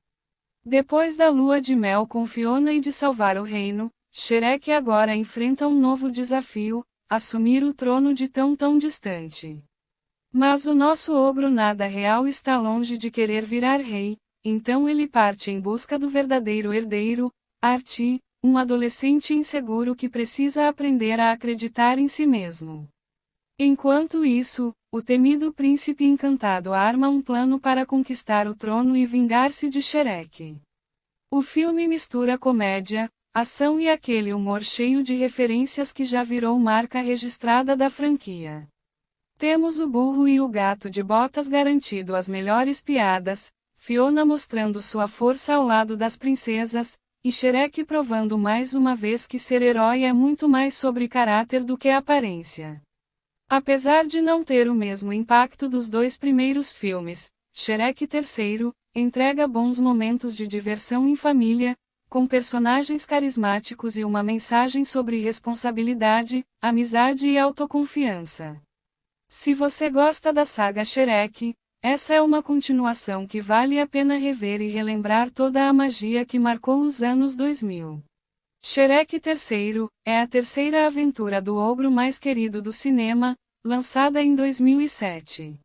A: Depois da lua de mel com Fiona e de salvar o reino, Shrek agora enfrenta um novo desafio: assumir o trono de tão distante. Mas o nosso ogro nada real está longe de querer virar rei, então ele parte em busca do verdadeiro herdeiro, Artie, um adolescente inseguro que precisa aprender a acreditar em si mesmo. Enquanto isso, o temido príncipe encantado arma um plano para conquistar o trono e vingar-se de Shrek. O filme mistura comédia, ação e aquele humor cheio de referências que já virou marca registrada da franquia. Temos o burro e o gato de botas garantindo as melhores piadas, Fiona mostrando sua força ao lado das princesas, e Shrek provando mais uma vez que ser herói é muito mais sobre caráter do que aparência. Apesar de não ter o mesmo impacto dos dois primeiros filmes, Shrek III entrega bons momentos de diversão em família, com personagens carismáticos e uma mensagem sobre responsabilidade, amizade e autoconfiança. Se você gosta da saga Shrek, essa é uma continuação que vale a pena rever e relembrar toda a magia que marcou os anos 2000. Shrek III é a terceira aventura do ogro mais querido do cinema, lançada em 2007.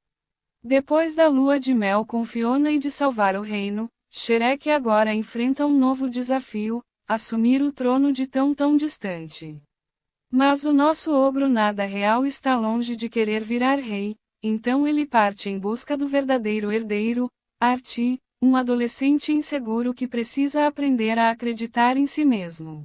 A: Depois da lua de mel com Fiona e de salvar o reino, Shrek agora enfrenta um novo desafio: assumir o trono de tão distante. Mas o nosso ogro nada real está longe de querer virar rei, então ele parte em busca do verdadeiro herdeiro, Archie, um adolescente inseguro que precisa aprender a acreditar em si mesmo.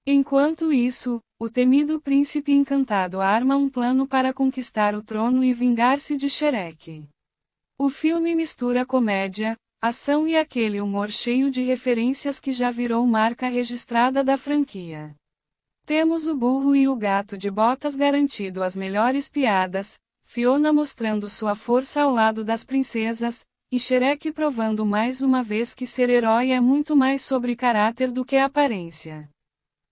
A: Enquanto isso, o temido príncipe encantado arma um plano para conquistar o trono e vingar-se de Shrek. O filme mistura comédia, ação e aquele humor cheio de referências que já virou marca registrada da franquia. Temos o burro e o gato de botas garantindo as melhores piadas, Fiona mostrando sua força ao lado das princesas, e Shrek provando mais uma vez que ser herói é muito mais sobre caráter do que aparência.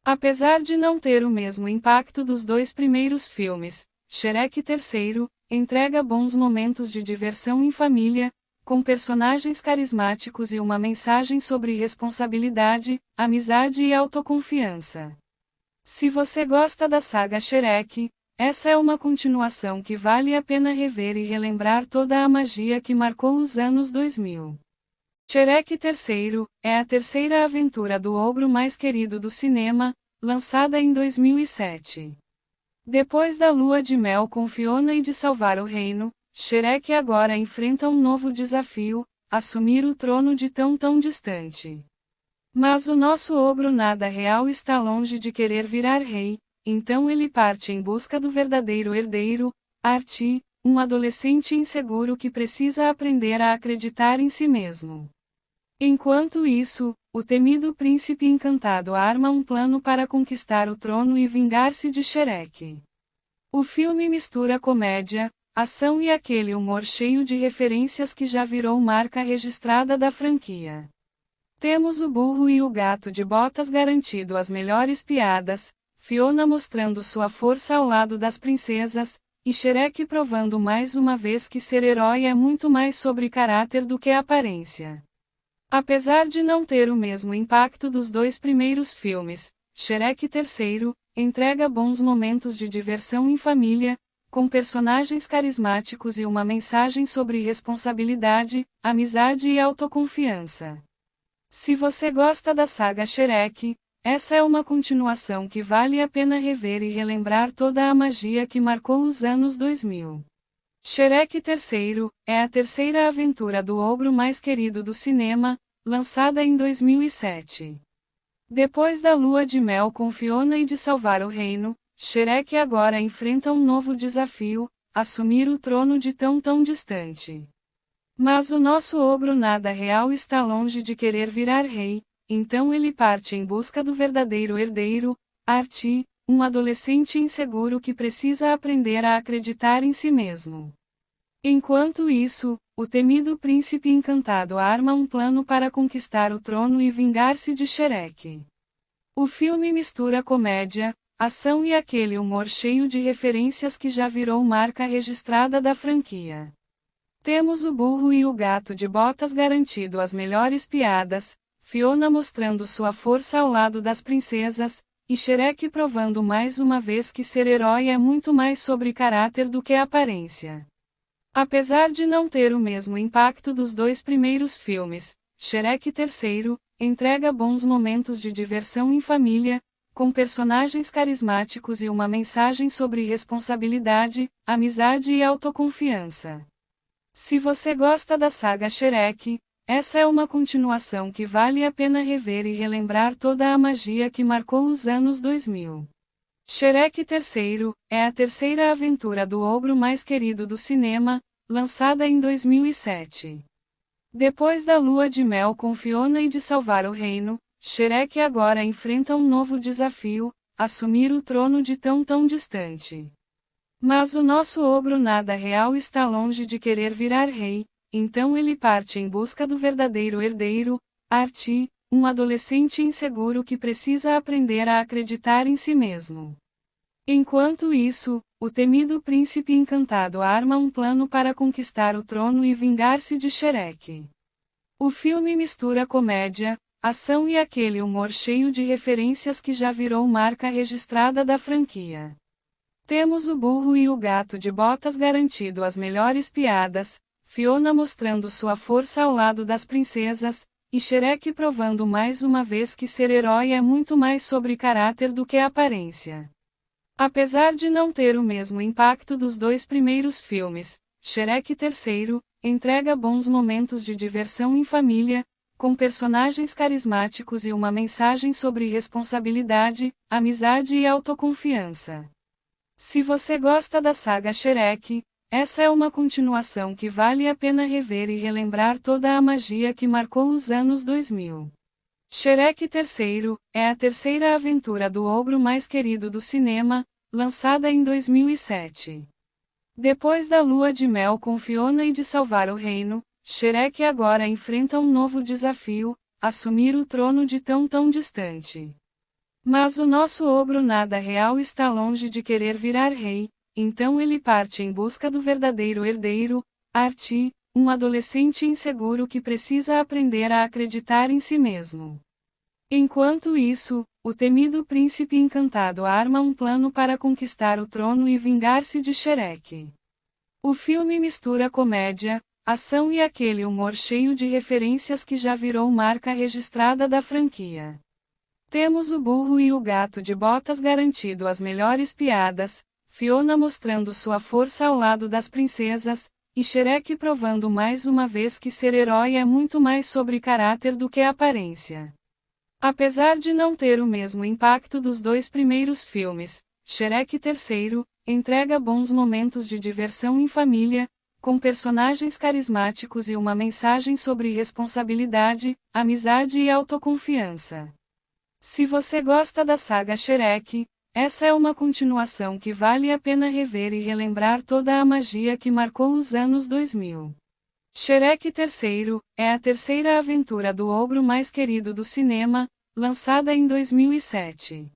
A: Apesar de não ter o mesmo impacto dos dois primeiros filmes, Shrek III entrega bons momentos de diversão em família, com personagens carismáticos e uma mensagem sobre responsabilidade, amizade e autoconfiança. Se você gosta da saga Shrek, essa é uma continuação que vale a pena rever e relembrar toda a magia que marcou os anos 2000. Shrek III é a terceira aventura do ogro mais querido do cinema, lançada em 2007. Depois da lua de mel com Fiona e de salvar o reino, Shrek agora enfrenta um novo desafio: assumir o trono de tão distante. Mas o nosso ogro nada real está longe de querer virar rei, então ele parte em busca do verdadeiro herdeiro, Archie, um adolescente inseguro que precisa aprender a acreditar em si mesmo. Enquanto isso, o temido príncipe encantado arma um plano para conquistar o trono e vingar-se de Shrek. O filme mistura comédia, ação e aquele humor cheio de referências que já virou marca registrada da franquia. Temos o burro e o gato de botas garantindo as melhores piadas, Fiona mostrando sua força ao lado das princesas, e Shrek provando mais uma vez que ser herói é muito mais sobre caráter do que aparência. Apesar de não ter o mesmo impacto dos dois primeiros filmes, Shrek III entrega bons momentos de diversão em família, com personagens carismáticos e uma mensagem sobre responsabilidade, amizade e autoconfiança. Se você gosta da saga Shrek, essa é uma continuação que vale a pena rever e relembrar toda a magia que marcou os anos 2000. Shrek III é a terceira aventura do ogro mais querido do cinema, lançada em 2007. Depois da lua de mel com Fiona e de salvar o reino, Shrek agora enfrenta um novo desafio: assumir o trono de tão distante. Mas o nosso ogro nada real está longe de querer virar rei, então ele parte em busca do verdadeiro herdeiro, Archie, um adolescente inseguro que precisa aprender a acreditar em si mesmo. Enquanto isso, o temido príncipe encantado arma um plano para conquistar o trono e vingar-se de Shrek. O filme mistura comédia, ação e aquele humor cheio de referências que já virou marca registrada da franquia. Temos o burro e o gato de botas garantindo as melhores piadas, Fiona mostrando sua força ao lado das princesas, e Shrek provando mais uma vez que ser herói é muito mais sobre caráter do que aparência. Apesar de não ter o mesmo impacto dos dois primeiros filmes, Shrek III entrega bons momentos de diversão em família, com personagens carismáticos e uma mensagem sobre responsabilidade, amizade e autoconfiança. Se você gosta da saga Shrek, essa é uma continuação que vale a pena rever e relembrar toda a magia que marcou os anos 2000. Shrek III é a terceira aventura do ogro mais querido do cinema, lançada em 2007. Depois da lua de mel com Fiona e de salvar o reino, Shrek agora enfrenta um novo desafio: assumir o trono de tão distante. Mas o nosso ogro nada real está longe de querer virar rei, então ele parte em busca do verdadeiro herdeiro, Archie, um adolescente inseguro que precisa aprender a acreditar em si mesmo. Enquanto isso, o temido príncipe encantado arma um plano para conquistar o trono e vingar-se de Shrek. O filme mistura comédia, ação e aquele humor cheio de referências que já virou marca registrada da franquia. Temos o burro e o gato de botas garantindo as melhores piadas, Fiona mostrando sua força ao lado das princesas, e Shrek provando mais uma vez que ser herói é muito mais sobre caráter do que aparência. Apesar de não ter o mesmo impacto dos dois primeiros filmes, Shrek III, entrega bons momentos de diversão em família, com personagens carismáticos e uma mensagem sobre responsabilidade, amizade e autoconfiança. Se você gosta da saga Shrek, essa é uma continuação que vale a pena rever e relembrar toda a magia que marcou os anos 2000. Shrek III é a terceira aventura do ogro mais querido do cinema, lançada em 2007. Depois da lua de mel com Fiona e de salvar o reino, Shrek agora enfrenta um novo desafio: assumir o trono de tão distante. Mas o nosso ogro nada real está longe de querer virar rei, então ele parte em busca do verdadeiro herdeiro, Artie, um adolescente inseguro que precisa aprender a acreditar em si mesmo. Enquanto isso, o temido príncipe encantado arma um plano para conquistar o trono e vingar-se de Shrek. O filme mistura comédia, ação e aquele humor cheio de referências que já virou marca registrada da franquia. Temos o burro e o gato de botas garantindo as melhores piadas, Fiona mostrando sua força ao lado das princesas, e Shrek provando mais uma vez que ser herói é muito mais sobre caráter do que aparência. Apesar de não ter o mesmo impacto dos dois primeiros filmes, Shrek III entrega bons momentos de diversão em família, com personagens carismáticos e uma mensagem sobre responsabilidade, amizade e autoconfiança. Se você gosta da saga Shrek, essa é uma continuação que vale a pena rever e relembrar toda a magia que marcou os anos 2000. Shrek III é a terceira aventura do ogro mais querido do cinema, lançada em 2007.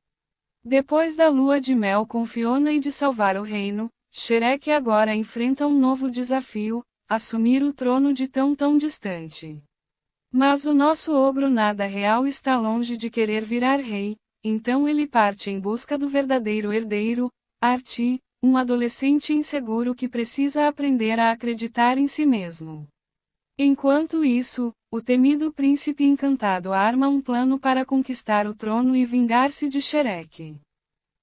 A: Depois da lua de mel com Fiona e de salvar o reino, Shrek agora enfrenta um novo desafio: assumir o trono de tão distante. Mas o nosso ogro nada real está longe de querer virar rei, então ele parte em busca do verdadeiro herdeiro, Artie, um adolescente inseguro que precisa aprender a acreditar em si mesmo. Enquanto isso, o temido príncipe encantado arma um plano para conquistar o trono e vingar-se de Shrek.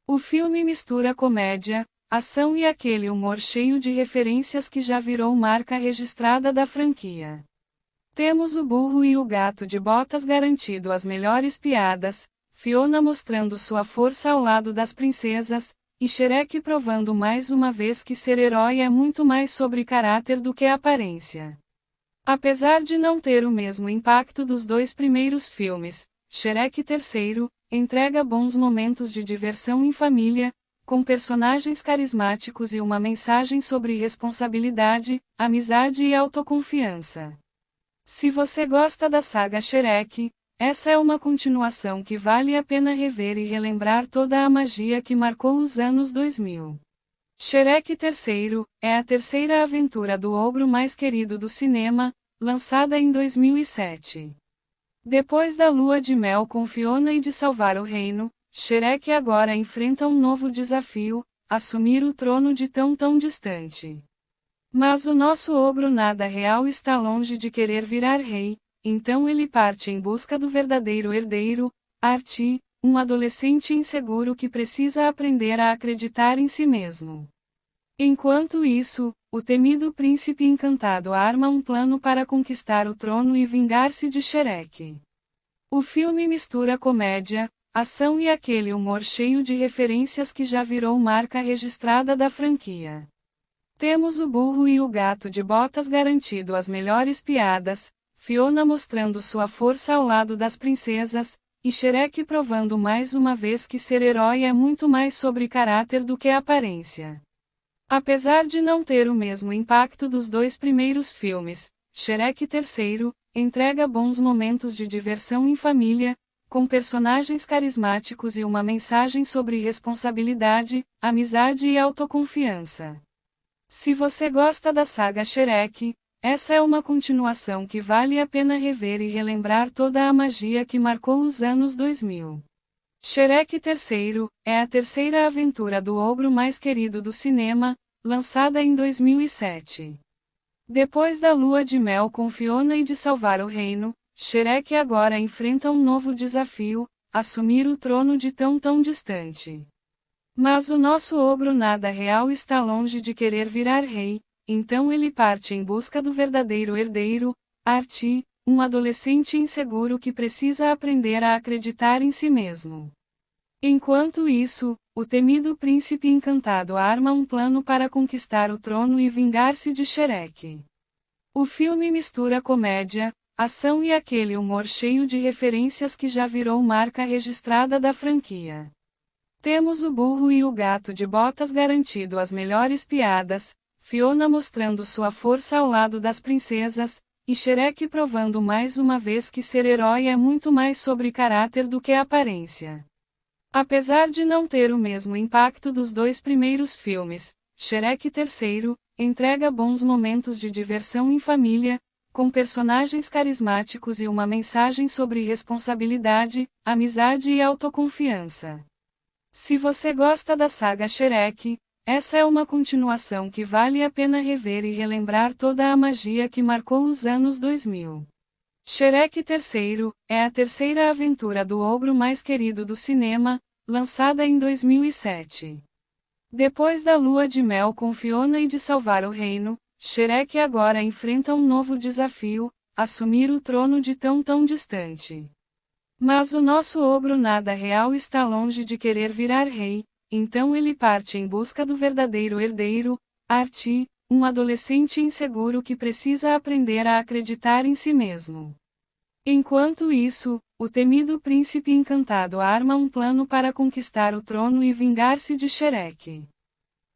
A: O filme mistura comédia, ação e aquele humor cheio de referências que já virou marca registrada da franquia. Temos o burro e o gato de botas garantindo as melhores piadas, Fiona mostrando sua força ao lado das princesas, e Shrek provando mais uma vez que ser herói é muito mais sobre caráter do que aparência. Apesar de não ter o mesmo impacto dos dois primeiros filmes, Shrek III entrega bons momentos de diversão em família, com personagens carismáticos e uma mensagem sobre responsabilidade, amizade e autoconfiança. Se você gosta da saga Shrek, essa é uma continuação que vale a pena rever e relembrar toda a magia que marcou os anos 2000. Shrek III é a terceira aventura do ogro mais querido do cinema, lançada em 2007. Depois da lua de mel com Fiona e de salvar o reino, Shrek agora enfrenta um novo desafio: assumir o trono de tão distante. Mas o nosso ogro nada real está longe de querer virar rei, então ele parte em busca do verdadeiro herdeiro, Artie, um adolescente inseguro que precisa aprender a acreditar em si mesmo. Enquanto isso, o temido príncipe encantado arma um plano para conquistar o trono e vingar-se de Shrek. O filme mistura comédia, ação e aquele humor cheio de referências que já virou marca registrada da franquia. Temos o burro e o gato de botas garantindo as melhores piadas, Fiona mostrando sua força ao lado das princesas, e Shrek provando mais uma vez que ser herói é muito mais sobre caráter do que aparência. Apesar de não ter o mesmo impacto dos dois primeiros filmes, Shrek III entrega bons momentos de diversão em família, com personagens carismáticos e uma mensagem sobre responsabilidade, amizade e autoconfiança. Se você gosta da saga Shrek, essa é uma continuação que vale a pena rever e relembrar toda a magia que marcou os anos 2000. Shrek III é a terceira aventura do ogro mais querido do cinema, lançada em 2007. Depois da lua de mel com Fiona e de salvar o reino, Shrek agora enfrenta um novo desafio: assumir o trono de tão distante. Mas o nosso ogro nada real está longe de querer virar rei, então ele parte em busca do verdadeiro herdeiro, Archie, um adolescente inseguro que precisa aprender a acreditar em si mesmo. Enquanto isso, o temido príncipe encantado arma um plano para conquistar o trono e vingar-se de Shrek. O filme mistura comédia, ação e aquele humor cheio de referências que já virou marca registrada da franquia. Temos o burro e o gato de botas garantindo as melhores piadas, Fiona mostrando sua força ao lado das princesas, e Shrek provando mais uma vez que ser herói é muito mais sobre caráter do que aparência. Apesar de não ter o mesmo impacto dos dois primeiros filmes, Shrek III entrega bons momentos de diversão em família, com personagens carismáticos e uma mensagem sobre responsabilidade, amizade e autoconfiança. Se você gosta da saga Shrek, essa é uma continuação que vale a pena rever e relembrar toda a magia que marcou os anos 2000. Shrek III é a terceira aventura do ogro mais querido do cinema, lançada em 2007. Depois da lua de mel com Fiona e de salvar o reino, Shrek agora enfrenta um novo desafio: assumir o trono de tão distante. Mas o nosso ogro nada real está longe de querer virar rei, então ele parte em busca do verdadeiro herdeiro, Archie, um adolescente inseguro que precisa aprender a acreditar em si mesmo. Enquanto isso, o temido príncipe encantado arma um plano para conquistar o trono e vingar-se de Shrek.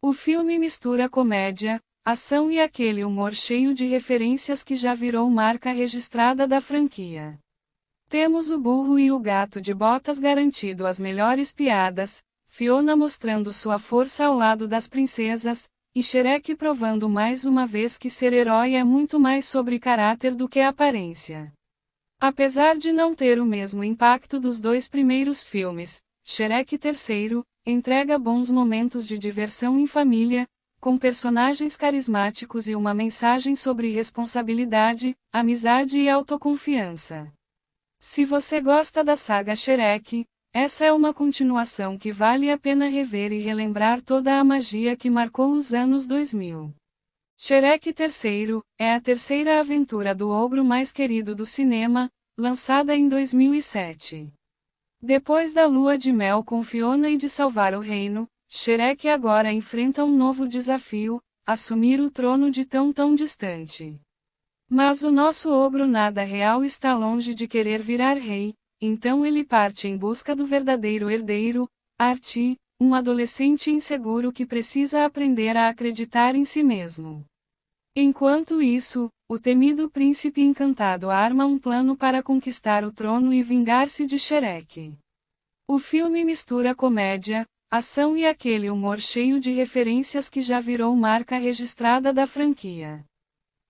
A: O filme mistura comédia, ação e aquele humor cheio de referências que já virou marca registrada da franquia. Temos o burro e o gato de botas garantindo as melhores piadas, Fiona mostrando sua força ao lado das princesas, e Shrek provando mais uma vez que ser herói é muito mais sobre caráter do que aparência. Apesar de não ter o mesmo impacto dos dois primeiros filmes, Shrek III entrega bons momentos de diversão em família, com personagens carismáticos e uma mensagem sobre responsabilidade, amizade e autoconfiança. Se você gosta da saga Shrek, essa é uma continuação que vale a pena rever e relembrar toda a magia que marcou os anos 2000. Shrek III é a terceira aventura do ogro mais querido do cinema, lançada em 2007. Depois da lua de mel com Fiona e de salvar o reino, Shrek agora enfrenta um novo desafio: assumir o trono de tão distante. Mas o nosso ogro nada real está longe de querer virar rei, então ele parte em busca do verdadeiro herdeiro, Archie, um adolescente inseguro que precisa aprender a acreditar em si mesmo. Enquanto isso, o temido príncipe encantado arma um plano para conquistar o trono e vingar-se de Shrek. O filme mistura comédia, ação e aquele humor cheio de referências que já virou marca registrada da franquia.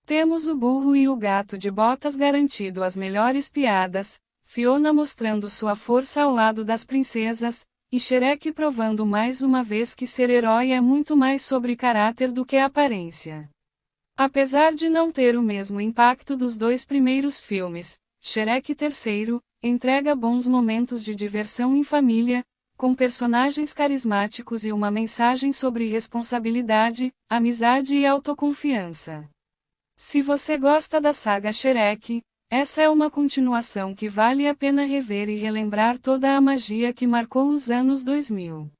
A: Temos o burro e o gato de botas garantindo as melhores piadas, Fiona mostrando sua força ao lado das princesas, e Shrek provando mais uma vez que ser herói é muito mais sobre caráter do que aparência. Apesar de não ter o mesmo impacto dos dois primeiros filmes, Shrek III entrega bons momentos de diversão em família, com personagens carismáticos e uma mensagem sobre responsabilidade, amizade e autoconfiança. Se você gosta da saga Shrek, essa é uma continuação que vale a pena rever e relembrar toda a magia que marcou os anos 2000.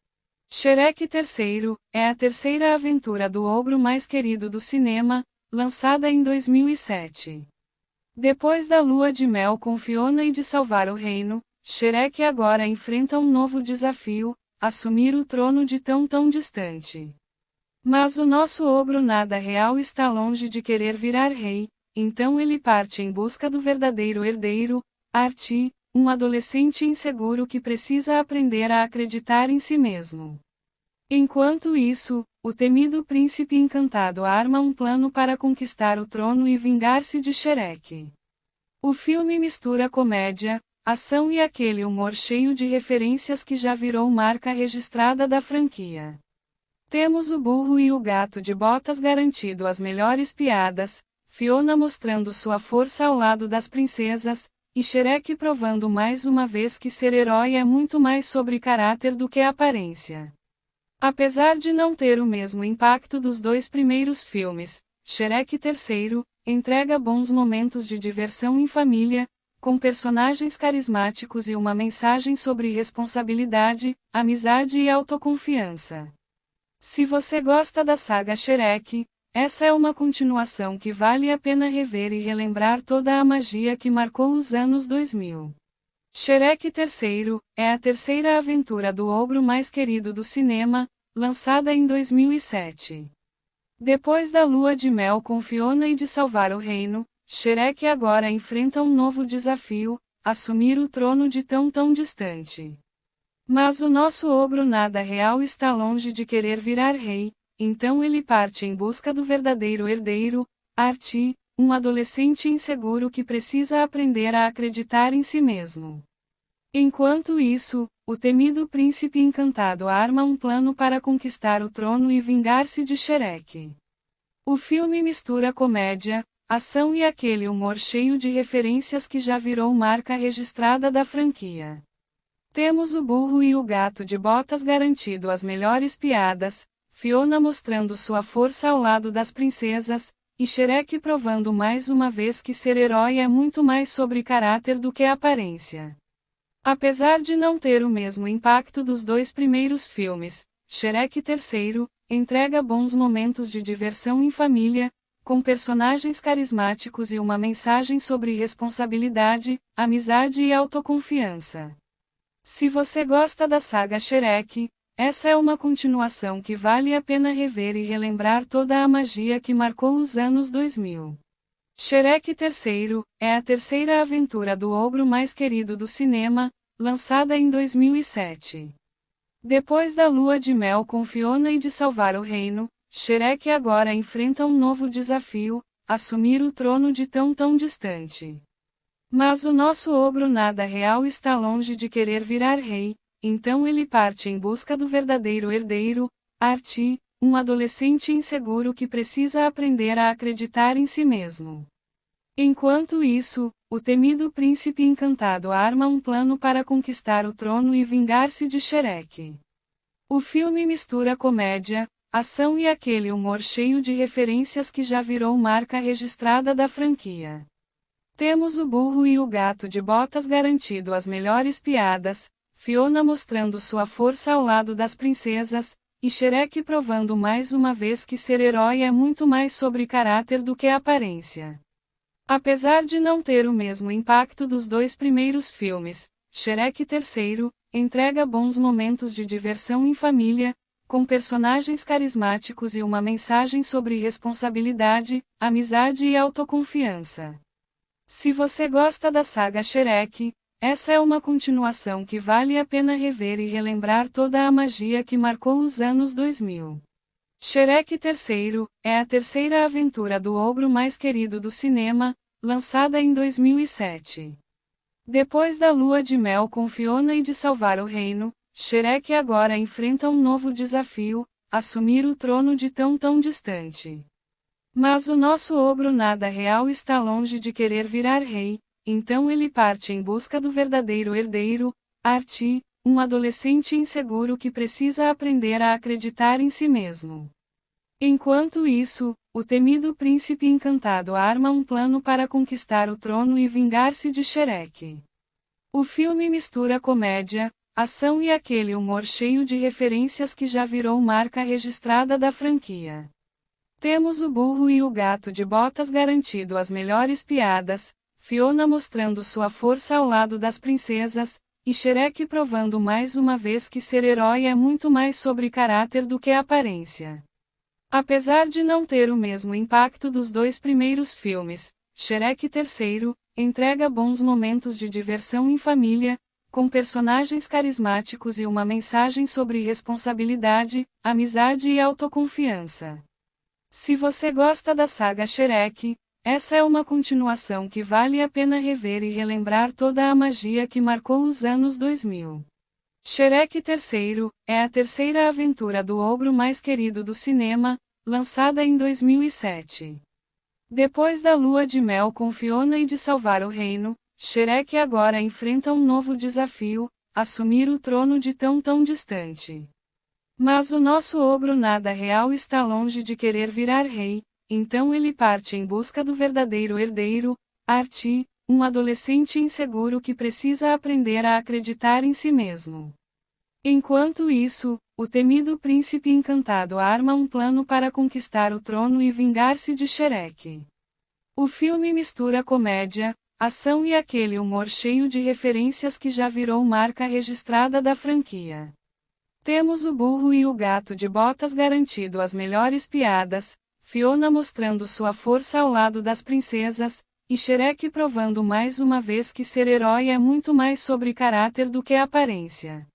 A: Shrek III é a terceira aventura do ogro mais querido do cinema, lançada em 2007. Depois da lua de mel com Fiona e de salvar o reino, Shrek agora enfrenta um novo desafio: assumir o trono de tão distante. Mas o nosso ogro nada real está longe de querer virar rei, então ele parte em busca do verdadeiro herdeiro, Archie, um adolescente inseguro que precisa aprender a acreditar em si mesmo. Enquanto isso, o temido príncipe encantado arma um plano para conquistar o trono e vingar-se de Shrek. O filme mistura comédia, ação e aquele humor cheio de referências que já virou marca registrada da franquia. Temos o burro e o gato de botas garantindo as melhores piadas, Fiona mostrando sua força ao lado das princesas, e Shrek provando mais uma vez que ser herói é muito mais sobre caráter do que aparência. Apesar de não ter o mesmo impacto dos dois primeiros filmes, Shrek III, entrega bons momentos de diversão em família, com personagens carismáticos e uma mensagem sobre responsabilidade, amizade e autoconfiança. Se você gosta da saga Shrek, essa é uma continuação que vale a pena rever e relembrar toda a magia que marcou os anos 2000. Shrek III é a terceira aventura do ogro mais querido do cinema, lançada em 2007. Depois da lua de mel com Fiona e de salvar o reino, Shrek agora enfrenta um novo desafio: assumir o trono de tão distante. Mas o nosso ogro nada real está longe de querer virar rei, então ele parte em busca do verdadeiro herdeiro, Artie, um adolescente inseguro que precisa aprender a acreditar em si mesmo. Enquanto isso, o temido príncipe encantado arma um plano para conquistar o trono e vingar-se de Shrek. O filme mistura comédia, ação e aquele humor cheio de referências que já virou marca registrada da franquia. Temos o burro e o gato de botas garantindo as melhores piadas, Fiona mostrando sua força ao lado das princesas, e Shrek provando mais uma vez que ser herói é muito mais sobre caráter do que aparência. Apesar de não ter o mesmo impacto dos dois primeiros filmes, Shrek III entrega bons momentos de diversão em família, com personagens carismáticos e uma mensagem sobre responsabilidade, amizade e autoconfiança. Se você gosta da saga Shrek, essa é uma continuação que vale a pena rever e relembrar toda a magia que marcou os anos 2000. Shrek III é a terceira aventura do ogro mais querido do cinema, lançada em 2007. Depois da lua de mel com Fiona e de salvar o reino, Shrek agora enfrenta um novo desafio: assumir o trono de tão distante. Mas o nosso ogro nada real está longe de querer virar rei, então ele parte em busca do verdadeiro herdeiro, Artie, um adolescente inseguro que precisa aprender a acreditar em si mesmo. Enquanto isso, o temido príncipe encantado arma um plano para conquistar o trono e vingar-se de Shrek. O filme mistura comédia, ação e aquele humor cheio de referências que já virou marca registrada da franquia. Temos o burro e o gato de botas garantindo as melhores piadas, Fiona mostrando sua força ao lado das princesas, e Shrek provando mais uma vez que ser herói é muito mais sobre caráter do que aparência. Apesar de não ter o mesmo impacto dos dois primeiros filmes, Shrek III entrega bons momentos de diversão em família, com personagens carismáticos e uma mensagem sobre responsabilidade, amizade e autoconfiança. Se você gosta da saga Shrek, essa é uma continuação que vale a pena rever e relembrar toda a magia que marcou os anos 2000. Shrek III é a terceira aventura do ogro mais querido do cinema, lançada em 2007. Depois da lua de mel com Fiona e de salvar o reino, Shrek agora enfrenta um novo desafio: assumir o trono de tão distante. Mas o nosso ogro nada real está longe de querer virar rei, então ele parte em busca do verdadeiro herdeiro, Artie, um adolescente inseguro que precisa aprender a acreditar em si mesmo. Enquanto isso, o temido príncipe encantado arma um plano para conquistar o trono e vingar-se de Shrek. O filme mistura comédia, ação e aquele humor cheio de referências que já virou marca registrada da franquia. Temos o burro e o gato de botas garantindo as melhores piadas, Fiona mostrando sua força ao lado das princesas, e Shrek provando mais uma vez que ser herói é muito mais sobre caráter do que aparência. Apesar de não ter o mesmo impacto dos dois primeiros filmes, Shrek III entrega bons momentos de diversão em família, com personagens carismáticos e uma mensagem sobre responsabilidade, amizade e autoconfiança. Se você gosta da saga Shrek, essa é uma continuação que vale a pena rever e relembrar toda a magia que marcou os anos 2000. Shrek III é a terceira aventura do ogro mais querido do cinema, lançada em 2007. Depois da lua de mel com Fiona e de salvar o reino, Shrek agora enfrenta um novo desafio: assumir o trono de tão distante. Mas o nosso ogro nada real está longe de querer virar rei, então ele parte em busca do verdadeiro herdeiro, Archie, um adolescente inseguro que precisa aprender a acreditar em si mesmo. Enquanto isso, o temido príncipe encantado arma um plano para conquistar o trono e vingar-se de Shrek. O filme mistura comédia, ação e aquele humor cheio de referências que já virou marca registrada da franquia. Temos o burro e o gato de botas garantindo as melhores piadas, Fiona mostrando sua força ao lado das princesas, e Shrek provando mais uma vez que ser herói é muito mais sobre caráter do que aparência.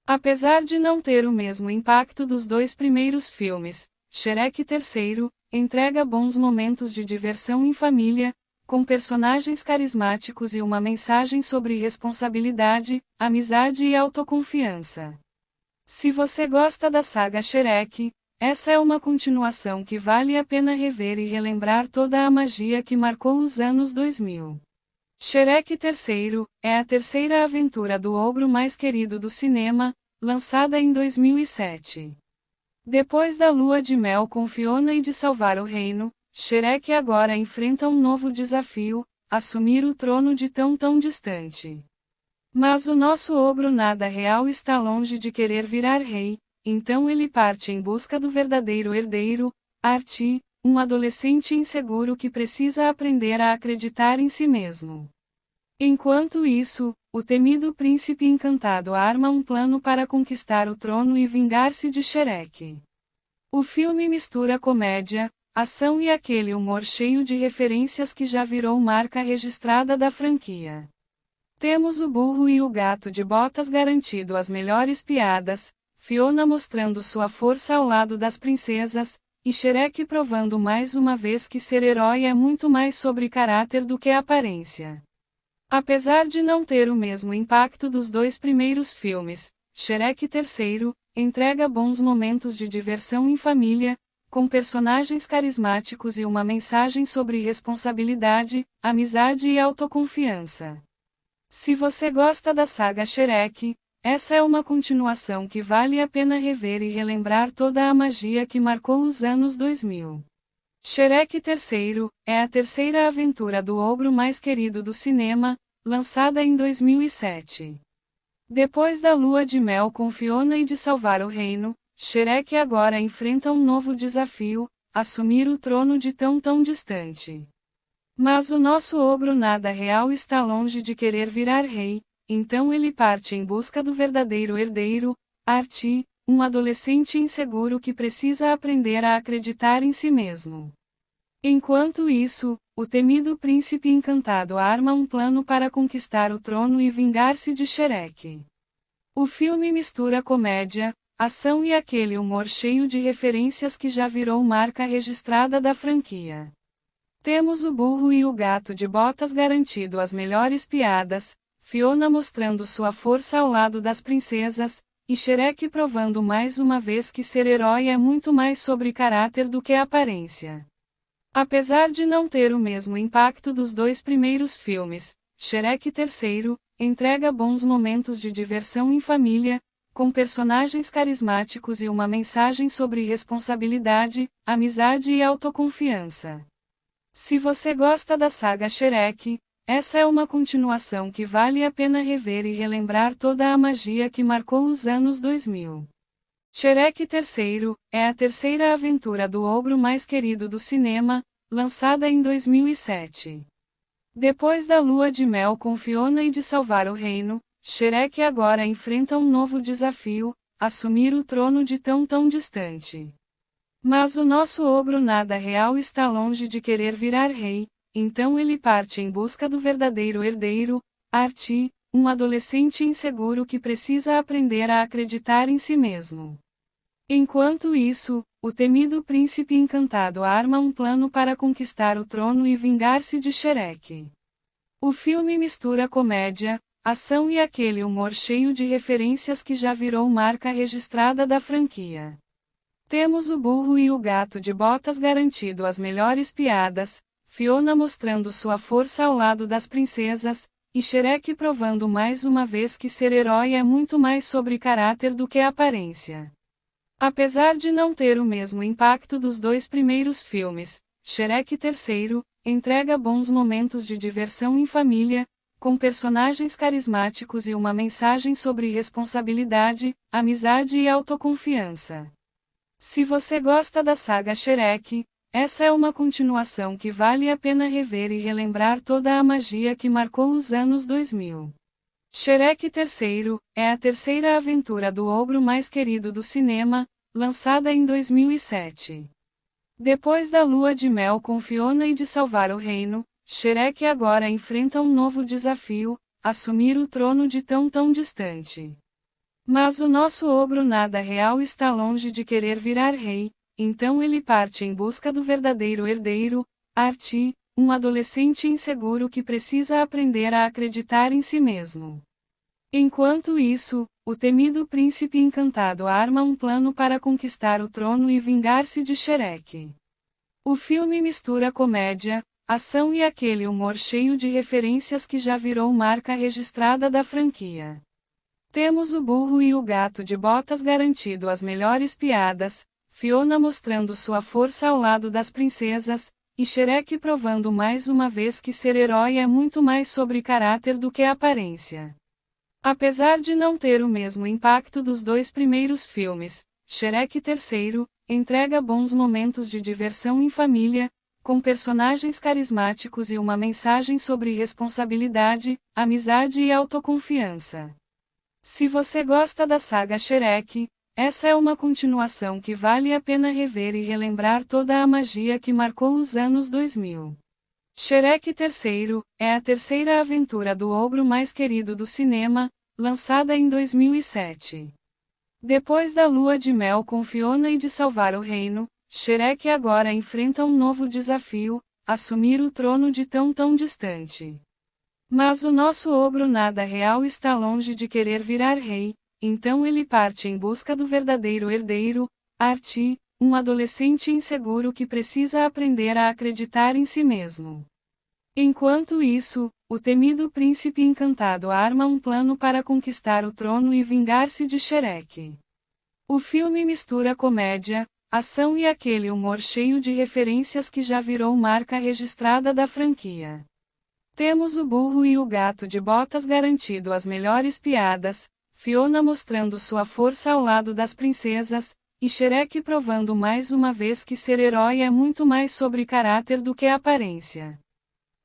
A: Apesar de não ter o mesmo impacto dos dois primeiros filmes, Shrek III entrega bons momentos de diversão em família, com personagens carismáticos e uma mensagem sobre responsabilidade, amizade e autoconfiança. Se você gosta da saga Shrek, essa é uma continuação que vale a pena rever e relembrar toda a magia que marcou os anos 2000. Shrek III é a terceira aventura do ogro mais querido do cinema, lançada em 2007. Depois da lua de mel com Fiona e de salvar o reino, Shrek agora enfrenta um novo desafio: assumir o trono de tão distante. Mas o nosso ogro nada real está longe de querer virar rei, então ele parte em busca do verdadeiro herdeiro, Archie, um adolescente inseguro que precisa aprender a acreditar em si mesmo. Enquanto isso, o temido príncipe encantado arma um plano para conquistar o trono e vingar-se de Shrek. O filme mistura comédia, ação e aquele humor cheio de referências que já virou marca registrada da franquia. Temos o burro e o gato de botas garantindo as melhores piadas, Fiona mostrando sua força ao lado das princesas, e Shrek provando mais uma vez que ser herói é muito mais sobre caráter do que aparência. Apesar de não ter o mesmo impacto dos dois primeiros filmes, Shrek III entrega bons momentos de diversão em família, com personagens carismáticos e uma mensagem sobre responsabilidade, amizade e autoconfiança. Se você gosta da saga Shrek, essa é uma continuação que vale a pena rever e relembrar toda a magia que marcou os anos 2000. Shrek III é a terceira aventura do ogro mais querido do cinema, lançada em 2007. Depois da lua de mel com Fiona e de salvar o reino, Shrek agora enfrenta um novo desafio: assumir o trono de tão distante. Mas o nosso ogro nada real está longe de querer virar rei, então ele parte em busca do verdadeiro herdeiro, Archie, um adolescente inseguro que precisa aprender a acreditar em si mesmo. Enquanto isso, o temido príncipe encantado arma um plano para conquistar o trono e vingar-se de Shrek. O filme mistura comédia, ação e aquele humor cheio de referências que já virou marca registrada da franquia. Temos o burro e o gato de botas garantindo as melhores piadas, Fiona mostrando sua força ao lado das princesas, e Shrek provando mais uma vez que ser herói é muito mais sobre caráter do que aparência. Apesar de não ter o mesmo impacto dos dois primeiros filmes, Shrek III entrega bons momentos de diversão em família, com personagens carismáticos e uma mensagem sobre responsabilidade, amizade e autoconfiança. Se você gosta da saga Shrek, essa é uma continuação que vale a pena rever e relembrar toda a magia que marcou os anos 2000. Shrek III é a terceira aventura do ogro mais querido do cinema, lançada em 2007. Depois da lua de mel com Fiona e de salvar o reino, Shrek agora enfrenta um novo desafio: assumir o trono de tão distante. Mas o nosso ogro nada real está longe de querer virar rei, então ele parte em busca do verdadeiro herdeiro, Archie, um adolescente inseguro que precisa aprender a acreditar em si mesmo. Enquanto isso, o temido príncipe encantado arma um plano para conquistar o trono e vingar-se de Shrek. O filme mistura comédia, ação e aquele humor cheio de referências que já virou marca registrada da franquia. Temos o burro e o gato de botas garantindo as melhores piadas, Fiona mostrando sua força ao lado das princesas, e Shrek provando mais uma vez que ser herói é muito mais sobre caráter do que aparência. Apesar de não ter o mesmo impacto dos dois primeiros filmes, Shrek III, entrega bons momentos de diversão em família, com personagens carismáticos e uma mensagem sobre responsabilidade, amizade e autoconfiança. Se você gosta da saga Shrek, essa é uma continuação que vale a pena rever e relembrar toda a magia que marcou os anos 2000. Shrek III é a terceira aventura do ogro mais querido do cinema, lançada em 2007. Depois da lua de mel com Fiona e de salvar o reino, Shrek agora enfrenta um novo desafio: assumir o trono de tão distante. Mas o nosso ogro nada real está longe de querer virar rei, então ele parte em busca do verdadeiro herdeiro, Artie, um adolescente inseguro que precisa aprender a acreditar em si mesmo. Enquanto isso, o temido príncipe encantado arma um plano para conquistar o trono e vingar-se de Shrek. O filme mistura comédia, ação e aquele humor cheio de referências que já virou marca registrada da franquia. Temos o burro e o gato de botas garantindo as melhores piadas, Fiona mostrando sua força ao lado das princesas, e Shrek provando mais uma vez que ser herói é muito mais sobre caráter do que aparência. Apesar de não ter o mesmo impacto dos dois primeiros filmes, Shrek III entrega bons momentos de diversão em família, com personagens carismáticos e uma mensagem sobre responsabilidade, amizade e autoconfiança. Se você gosta da saga Shrek, essa é uma continuação que vale a pena rever e relembrar toda a magia que marcou os anos 2000. Shrek III é a terceira aventura do ogro mais querido do cinema, lançada em 2007. Depois da lua de mel com Fiona e de salvar o reino, Shrek agora enfrenta um novo desafio: assumir o trono de tão distante. Mas o nosso ogro nada real está longe de querer virar rei, então ele parte em busca do verdadeiro herdeiro, Artie, um adolescente inseguro que precisa aprender a acreditar em si mesmo. Enquanto isso, o temido príncipe encantado arma um plano para conquistar o trono e vingar-se de Shrek. O filme mistura comédia, ação e aquele humor cheio de referências que já virou marca registrada da franquia. Temos o burro e o gato de botas garantindo as melhores piadas, Fiona mostrando sua força ao lado das princesas, e Shrek provando mais uma vez que ser herói é muito mais sobre caráter do que aparência.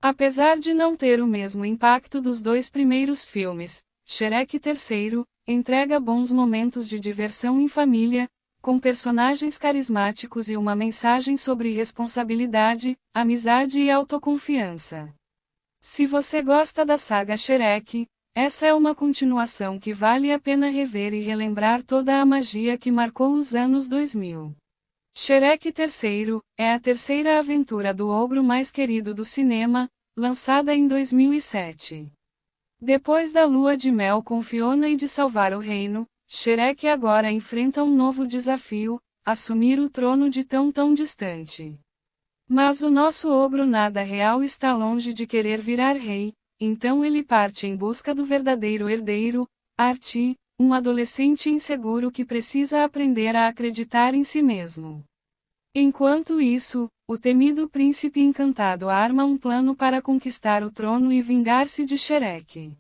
A: Apesar de não ter o mesmo impacto dos dois primeiros filmes, Shrek III entrega bons momentos de diversão em família, com personagens carismáticos e uma mensagem sobre responsabilidade, amizade e autoconfiança. Se você gosta da saga Shrek, essa é uma continuação que vale a pena rever e relembrar toda a magia que marcou os anos 2000. Shrek III é a terceira aventura do ogro mais querido do cinema, lançada em 2007. Depois da lua de mel com Fiona e de salvar o reino, Shrek agora enfrenta um novo desafio: assumir o trono de tão distante. Mas o nosso ogro nada real está longe de querer virar rei, então ele parte em busca do verdadeiro herdeiro, Artie, um adolescente inseguro que precisa aprender a acreditar em si mesmo. Enquanto isso, o temido príncipe encantado arma um plano para conquistar o trono e vingar-se de Shrek.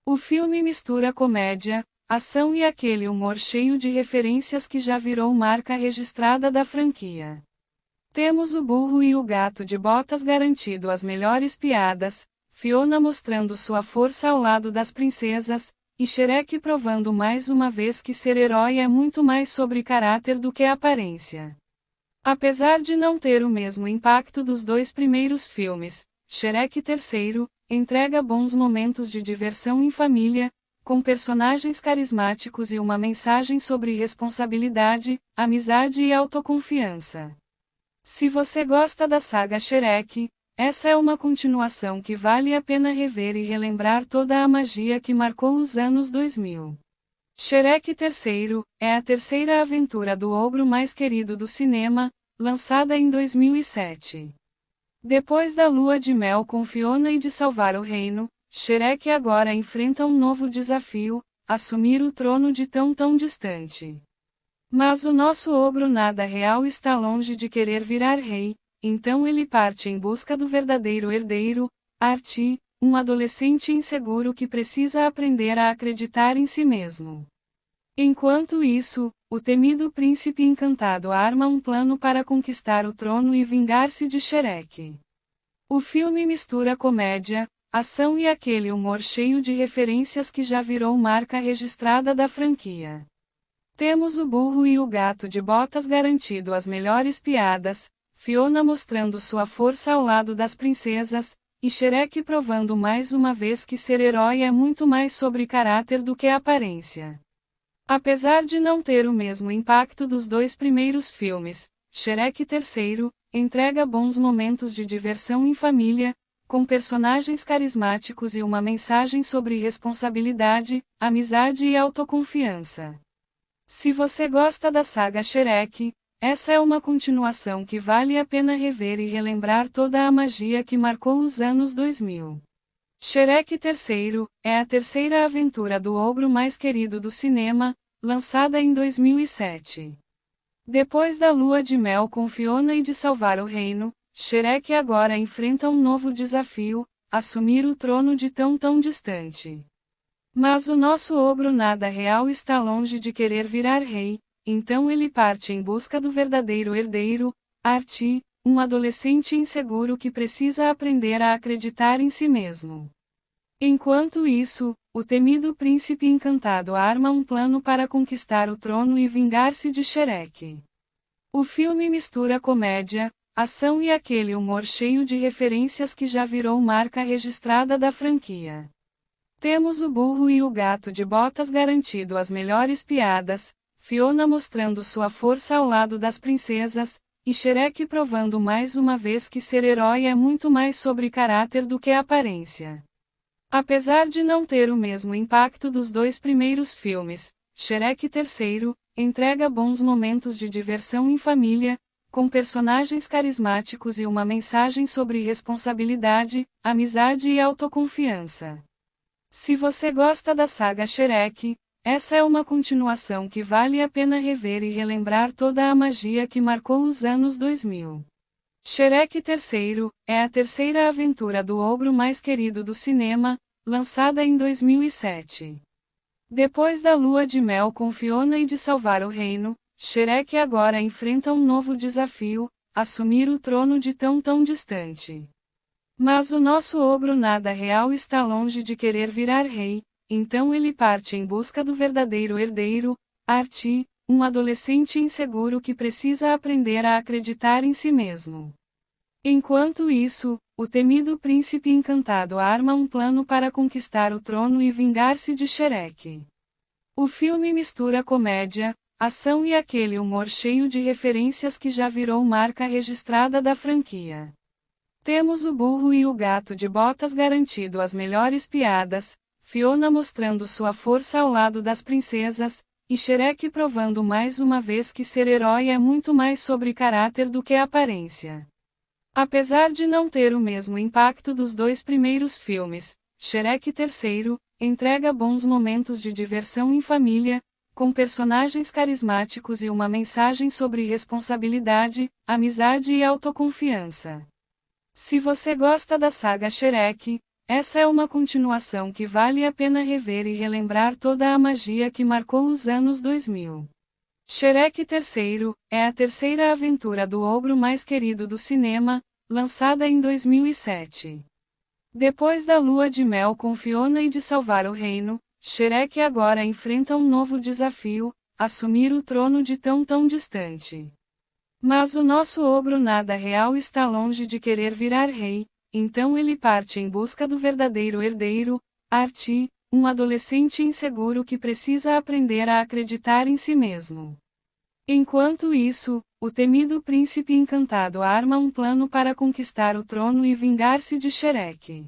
A: O filme mistura comédia, ação e aquele humor cheio de referências que já virou marca registrada da franquia. Temos o burro e o gato de botas garantindo as melhores piadas, Fiona mostrando sua força ao lado das princesas, e Shrek provando mais uma vez que ser herói é muito mais sobre caráter do que aparência. Apesar de não ter o mesmo impacto dos dois primeiros filmes, Shrek III entrega bons momentos de diversão em família, com personagens carismáticos e uma mensagem sobre responsabilidade, amizade e autoconfiança. Se você gosta da saga Shrek, essa é uma continuação que vale a pena rever e relembrar toda a magia que marcou os anos 2000. Shrek III é a terceira aventura do ogro mais querido do cinema, lançada em 2007. Depois da lua de mel com Fiona e de salvar o reino, Shrek agora enfrenta um novo desafio: assumir o trono de tão distante. Mas o nosso ogro nada real está longe de querer virar rei, então ele parte em busca do verdadeiro herdeiro, Archie, um adolescente inseguro que precisa aprender a acreditar em si mesmo. Enquanto isso, o temido príncipe encantado arma um plano para conquistar o trono e vingar-se de Shrek. O filme mistura comédia, ação e aquele humor cheio de referências que já virou marca registrada da franquia. Temos o burro e o gato de botas garantindo as melhores piadas, Fiona mostrando sua força ao lado das princesas, e Shrek provando mais uma vez que ser herói é muito mais sobre caráter do que aparência. Apesar de não ter o mesmo impacto dos dois primeiros filmes, Shrek III entrega bons momentos de diversão em família, com personagens carismáticos e uma mensagem sobre responsabilidade, amizade e autoconfiança. Se você gosta da saga Shrek, essa é uma continuação que vale a pena rever e relembrar toda a magia que marcou os anos 2000. Shrek III é a terceira aventura do ogro mais querido do cinema, lançada em 2007. Depois da lua de mel com Fiona e de salvar o reino, Shrek agora enfrenta um novo desafio: assumir o trono de tão distante. Mas o nosso ogro nada real está longe de querer virar rei, então ele parte em busca do verdadeiro herdeiro, Archie, um adolescente inseguro que precisa aprender a acreditar em si mesmo. Enquanto isso, o temido príncipe encantado arma um plano para conquistar o trono e vingar-se de Shrek. O filme mistura comédia, ação e aquele humor cheio de referências que já virou marca registrada da franquia. Temos o burro e o gato de botas garantindo as melhores piadas, Fiona mostrando sua força ao lado das princesas, e Shrek provando mais uma vez que ser herói é muito mais sobre caráter do que aparência. Apesar de não ter o mesmo impacto dos dois primeiros filmes, Shrek III entrega bons momentos de diversão em família, com personagens carismáticos e uma mensagem sobre responsabilidade, amizade e autoconfiança. Se você gosta da saga Shrek, essa é uma continuação que vale a pena rever e relembrar toda a magia que marcou os anos 2000. Shrek III é a terceira aventura do ogro mais querido do cinema, lançada em 2007. Depois da lua de mel com Fiona e de salvar o reino, Shrek agora enfrenta um novo desafio: assumir o trono de tão distante. Mas o nosso ogro nada real está longe de querer virar rei, então ele parte em busca do verdadeiro herdeiro, Archie, um adolescente inseguro que precisa aprender a acreditar em si mesmo. Enquanto isso, o temido príncipe encantado arma um plano para conquistar o trono e vingar-se de Shrek. O filme mistura comédia, ação e aquele humor cheio de referências que já virou marca registrada da franquia. Temos o burro e o gato de botas garantindo as melhores piadas, Fiona mostrando sua força ao lado das princesas, e Shrek provando mais uma vez que ser herói é muito mais sobre caráter do que aparência. Apesar de não ter o mesmo impacto dos dois primeiros filmes, Shrek III entrega bons momentos de diversão em família, com personagens carismáticos e uma mensagem sobre responsabilidade, amizade e autoconfiança. Se você gosta da saga Shrek, essa é uma continuação que vale a pena rever e relembrar toda a magia que marcou os anos 2000. Shrek III é a terceira aventura do ogro mais querido do cinema, lançada em 2007. Depois da lua de mel com Fiona e de salvar o reino, Shrek agora enfrenta um novo desafio: assumir o trono de tão distante. Mas o nosso ogro nada real está longe de querer virar rei, então ele parte em busca do verdadeiro herdeiro, Archie, um adolescente inseguro que precisa aprender a acreditar em si mesmo. Enquanto isso, o temido príncipe encantado arma um plano para conquistar o trono e vingar-se de Shrek.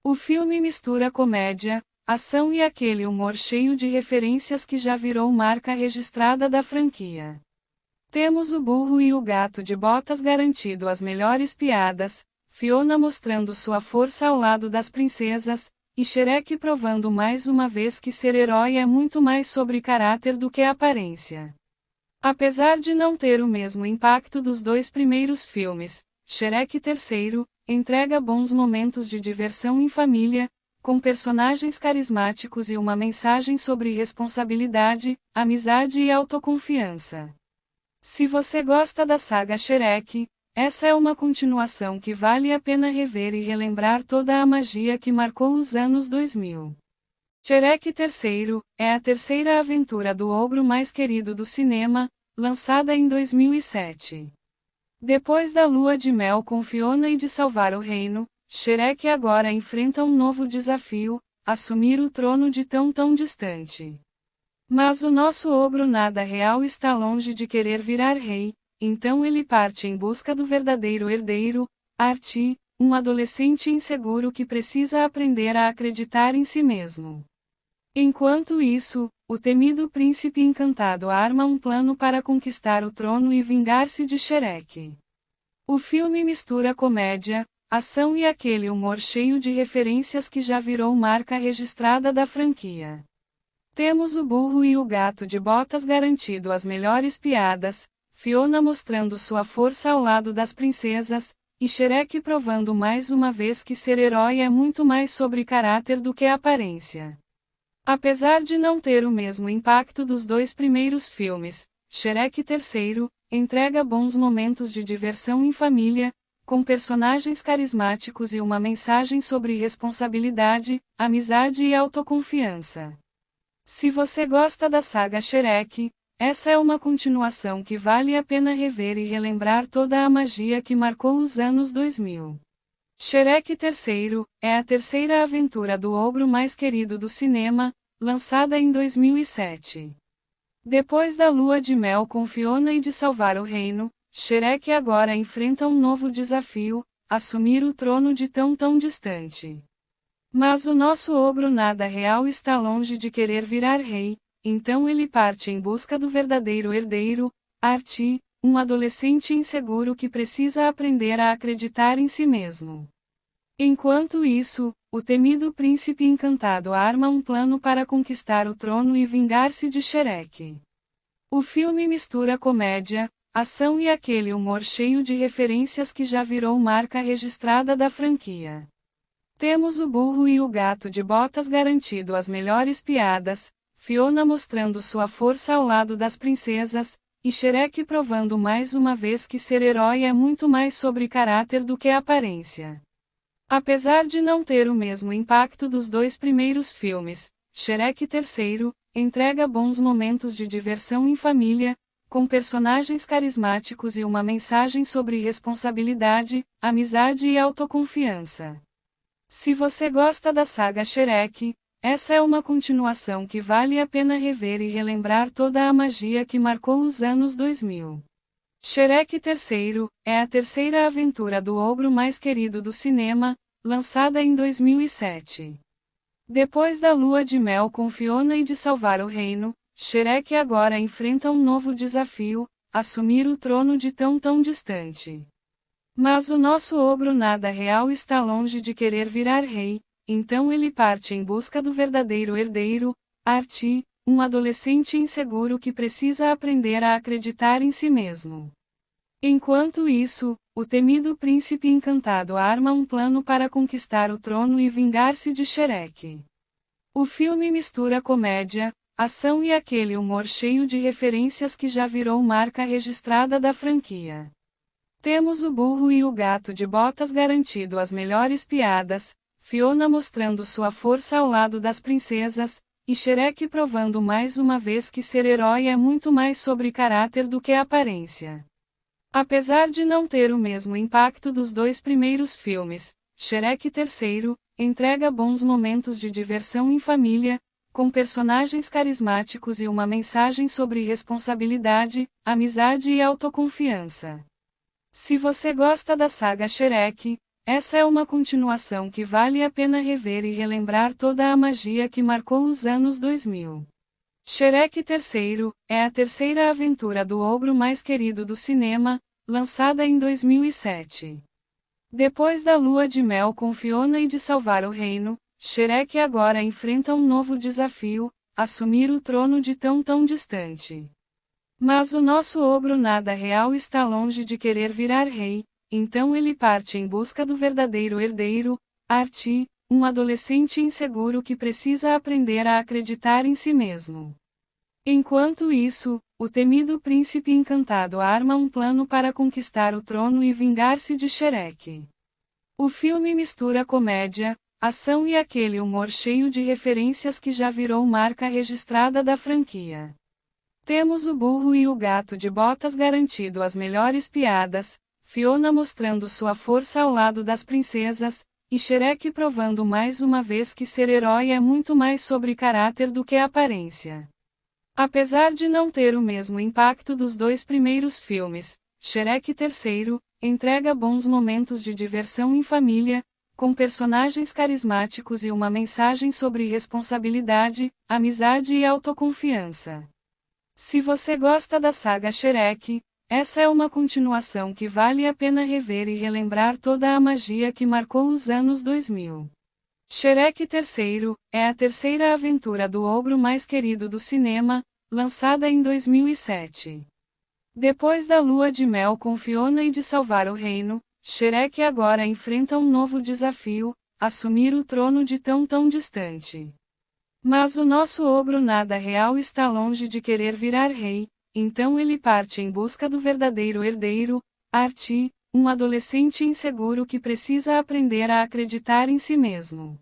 A: O filme mistura comédia, ação e aquele humor cheio de referências que já virou marca registrada da franquia. Temos o burro e o gato de botas garantindo as melhores piadas, Fiona mostrando sua força ao lado das princesas, e Shrek provando mais uma vez que ser herói é muito mais sobre caráter do que aparência. Apesar de não ter o mesmo impacto dos dois primeiros filmes, Shrek III, entrega bons momentos de diversão em família, com personagens carismáticos e uma mensagem sobre responsabilidade, amizade e autoconfiança. Se você gosta da saga Shrek, essa é uma continuação que vale a pena rever e relembrar toda a magia que marcou os anos 2000. Shrek III é a terceira aventura do ogro mais querido do cinema, lançada em 2007. Depois da lua de mel com Fiona e de salvar o reino, Shrek agora enfrenta um novo desafio: assumir o trono de tão distante. Mas o nosso ogro nada real está longe de querer virar rei, então ele parte em busca do verdadeiro herdeiro, Artie, um adolescente inseguro que precisa aprender a acreditar em si mesmo. Enquanto isso, o temido príncipe encantado arma um plano para conquistar o trono e vingar-se de Shrek. O filme mistura comédia, ação e aquele humor cheio de referências que já virou marca registrada da franquia. Temos o burro e o gato de botas garantindo as melhores piadas, Fiona mostrando sua força ao lado das princesas, e Shrek provando mais uma vez que ser herói é muito mais sobre caráter do que aparência. Apesar de não ter o mesmo impacto dos dois primeiros filmes, Shrek III entrega bons momentos de diversão em família, com personagens carismáticos e uma mensagem sobre responsabilidade, amizade e autoconfiança. Se você gosta da saga Shrek, essa é uma continuação que vale a pena rever e relembrar toda a magia que marcou os anos 2000. Shrek III é a terceira aventura do ogro mais querido do cinema, lançada em 2007. Depois da lua de mel com Fiona e de salvar o reino, Shrek agora enfrenta um novo desafio: assumir o trono de tão distante. Mas o nosso ogro nada real está longe de querer virar rei, então ele parte em busca do verdadeiro herdeiro, Artie, um adolescente inseguro que precisa aprender a acreditar em si mesmo. Enquanto isso, o temido príncipe encantado arma um plano para conquistar o trono e vingar-se de Shrek. O filme mistura comédia, ação e aquele humor cheio de referências que já virou marca registrada da franquia. Temos o burro e o gato de botas garantindo as melhores piadas, Fiona mostrando sua força ao lado das princesas, e Shrek provando mais uma vez que ser herói é muito mais sobre caráter do que aparência. Apesar de não ter o mesmo impacto dos dois primeiros filmes, Shrek III entrega bons momentos de diversão em família, com personagens carismáticos e uma mensagem sobre responsabilidade, amizade e autoconfiança. Se você gosta da saga Shrek, essa é uma continuação que vale a pena rever e relembrar toda a magia que marcou os anos 2000. Shrek III é a terceira aventura do ogro mais querido do cinema, lançada em 2007. Depois da lua de mel com Fiona e de salvar o reino, Shrek agora enfrenta um novo desafio: assumir o trono de tão distante. Mas o nosso ogro nada real está longe de querer virar rei, então ele parte em busca do verdadeiro herdeiro, Artie, um adolescente inseguro que precisa aprender a acreditar em si mesmo. Enquanto isso, o temido príncipe encantado arma um plano para conquistar o trono e vingar-se de Shrek. O filme mistura comédia, ação e aquele humor cheio de referências que já virou marca registrada da franquia. Temos o burro e o gato de botas garantindo as melhores piadas, Fiona mostrando sua força ao lado das princesas, e Shrek provando mais uma vez que ser herói é muito mais sobre caráter do que aparência. Apesar de não ter o mesmo impacto dos dois primeiros filmes, Shrek III entrega bons momentos de diversão em família, com personagens carismáticos e uma mensagem sobre responsabilidade, amizade e autoconfiança. Se você gosta da saga Shrek, essa é uma continuação que vale a pena rever e relembrar toda a magia que marcou os anos 2000. Shrek III é a terceira aventura do ogro mais querido do cinema, lançada em 2007. Depois da lua de mel com Fiona e de salvar o reino, Shrek agora enfrenta um novo desafio: assumir o trono de tão distante. Mas o nosso ogro nada real está longe de querer virar rei, então ele parte em busca do verdadeiro herdeiro, Archie, um adolescente inseguro que precisa aprender a acreditar em si mesmo. Enquanto isso, o temido príncipe encantado arma um plano para conquistar o trono e vingar-se de Shrek. O filme mistura comédia, ação e aquele humor cheio de referências que já virou marca registrada da franquia. Temos o burro e o gato de botas garantindo as melhores piadas, Fiona mostrando sua força ao lado das princesas, e Shrek provando mais uma vez que ser herói é muito mais sobre caráter do que aparência. Apesar de não ter o mesmo impacto dos dois primeiros filmes, Shrek III entrega bons momentos de diversão em família, com personagens carismáticos e uma mensagem sobre responsabilidade, amizade e autoconfiança. Se você gosta da saga Shrek, essa é uma continuação que vale a pena rever e relembrar toda a magia que marcou os anos 2000. Shrek III é a terceira aventura do ogro mais querido do cinema, lançada em 2007. Depois da lua de mel com Fiona e de salvar o reino, Shrek agora enfrenta um novo desafio: assumir o trono de tão distante. Mas o nosso ogro nada real está longe de querer virar rei, então ele parte em busca do verdadeiro herdeiro, Archie, um adolescente inseguro que precisa aprender a acreditar em si mesmo.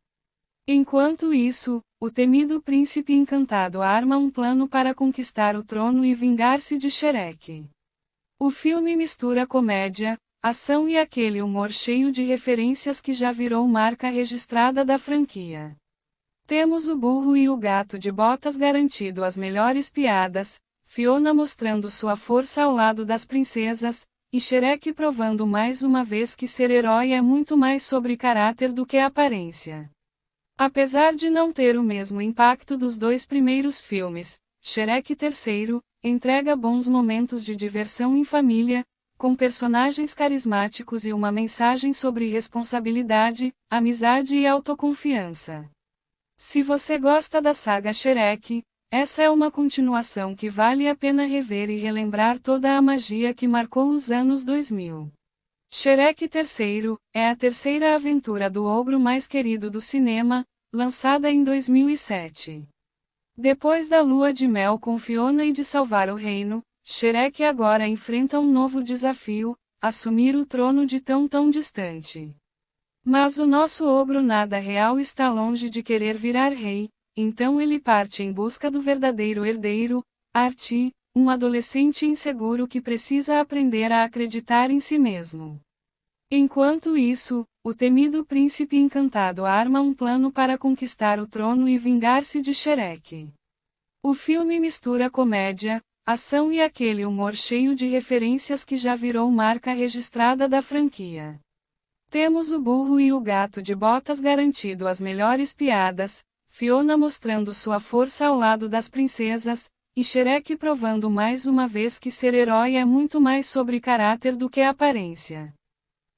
A: Enquanto isso, o temido príncipe encantado arma um plano para conquistar o trono e vingar-se de Shrek. O filme mistura comédia, ação e aquele humor cheio de referências que já virou marca registrada da franquia. Temos o burro e o gato de botas garantindo as melhores piadas, Fiona mostrando sua força ao lado das princesas, e Shrek provando mais uma vez que ser herói é muito mais sobre caráter do que aparência. Apesar de não ter o mesmo impacto dos dois primeiros filmes, Shrek III entrega bons momentos de diversão em família, com personagens carismáticos e uma mensagem sobre responsabilidade, amizade e autoconfiança. Se você gosta da saga Shrek, essa é uma continuação que vale a pena rever e relembrar toda a magia que marcou os anos 2000. Shrek III é a terceira aventura do ogro mais querido do cinema, lançada em 2007. Depois da lua de mel com Fiona e de salvar o reino, Shrek agora enfrenta um novo desafio: assumir o trono de tão distante. Mas o nosso ogro nada real está longe de querer virar rei, então ele parte em busca do verdadeiro herdeiro, Archie, um adolescente inseguro que precisa aprender a acreditar em si mesmo. Enquanto isso, o temido príncipe encantado arma um plano para conquistar o trono e vingar-se de Shrek. O filme mistura comédia, ação e aquele humor cheio de referências que já virou marca registrada da franquia. Temos o burro e o gato de botas garantindo as melhores piadas, Fiona mostrando sua força ao lado das princesas, e Shrek provando mais uma vez que ser herói é muito mais sobre caráter do que aparência.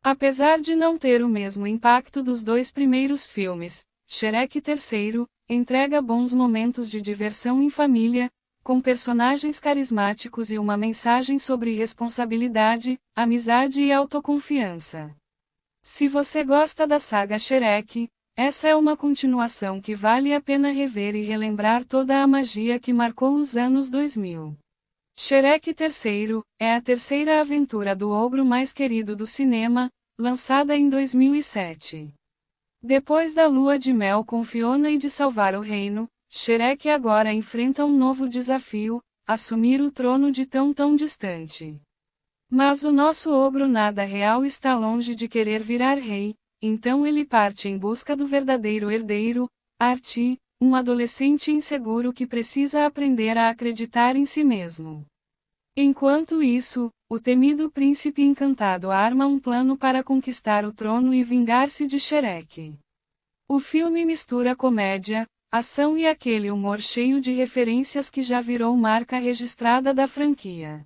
A: Apesar de não ter o mesmo impacto dos dois primeiros filmes, Shrek III entrega bons momentos de diversão em família, com personagens carismáticos e uma mensagem sobre responsabilidade, amizade e autoconfiança. Se você gosta da saga Shrek, essa é uma continuação que vale a pena rever e relembrar toda a magia que marcou os anos 2000. Shrek III é a terceira aventura do ogro mais querido do cinema, lançada em 2007. Depois da lua de mel com Fiona e de salvar o reino, Shrek agora enfrenta um novo desafio: assumir o trono de tão distante. Mas o nosso ogro nada real está longe de querer virar rei, então ele parte em busca do verdadeiro herdeiro, Archie, um adolescente inseguro que precisa aprender a acreditar em si mesmo. Enquanto isso, o temido príncipe encantado arma um plano para conquistar o trono e vingar-se de Shrek. O filme mistura comédia, ação e aquele humor cheio de referências que já virou marca registrada da franquia.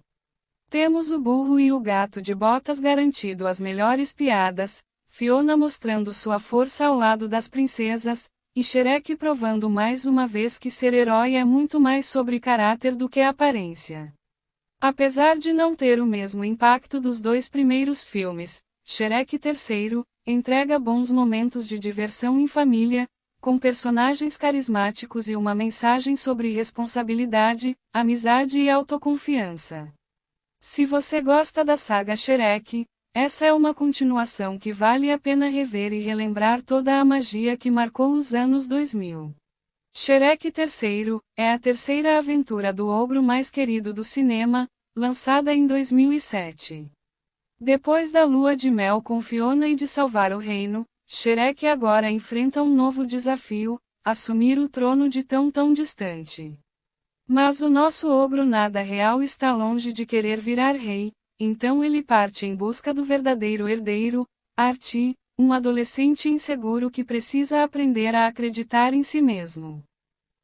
A: Temos o burro e o gato de botas garantindo as melhores piadas, Fiona mostrando sua força ao lado das princesas, e Shrek provando mais uma vez que ser herói é muito mais sobre caráter do que aparência. Apesar de não ter o mesmo impacto dos dois primeiros filmes, Shrek III, entrega bons momentos de diversão em família, com personagens carismáticos e uma mensagem sobre responsabilidade, amizade e autoconfiança. Se você gosta da saga Shrek, essa é uma continuação que vale a pena rever e relembrar toda a magia que marcou os anos 2000. Shrek III é a terceira aventura do ogro mais querido do cinema, lançada em 2007. Depois da lua de mel com Fiona e de salvar o reino, Shrek agora enfrenta um novo desafio: assumir o trono de tão distante. Mas o nosso ogro nada real está longe de querer virar rei, então ele parte em busca do verdadeiro herdeiro, Artie, um adolescente inseguro que precisa aprender a acreditar em si mesmo.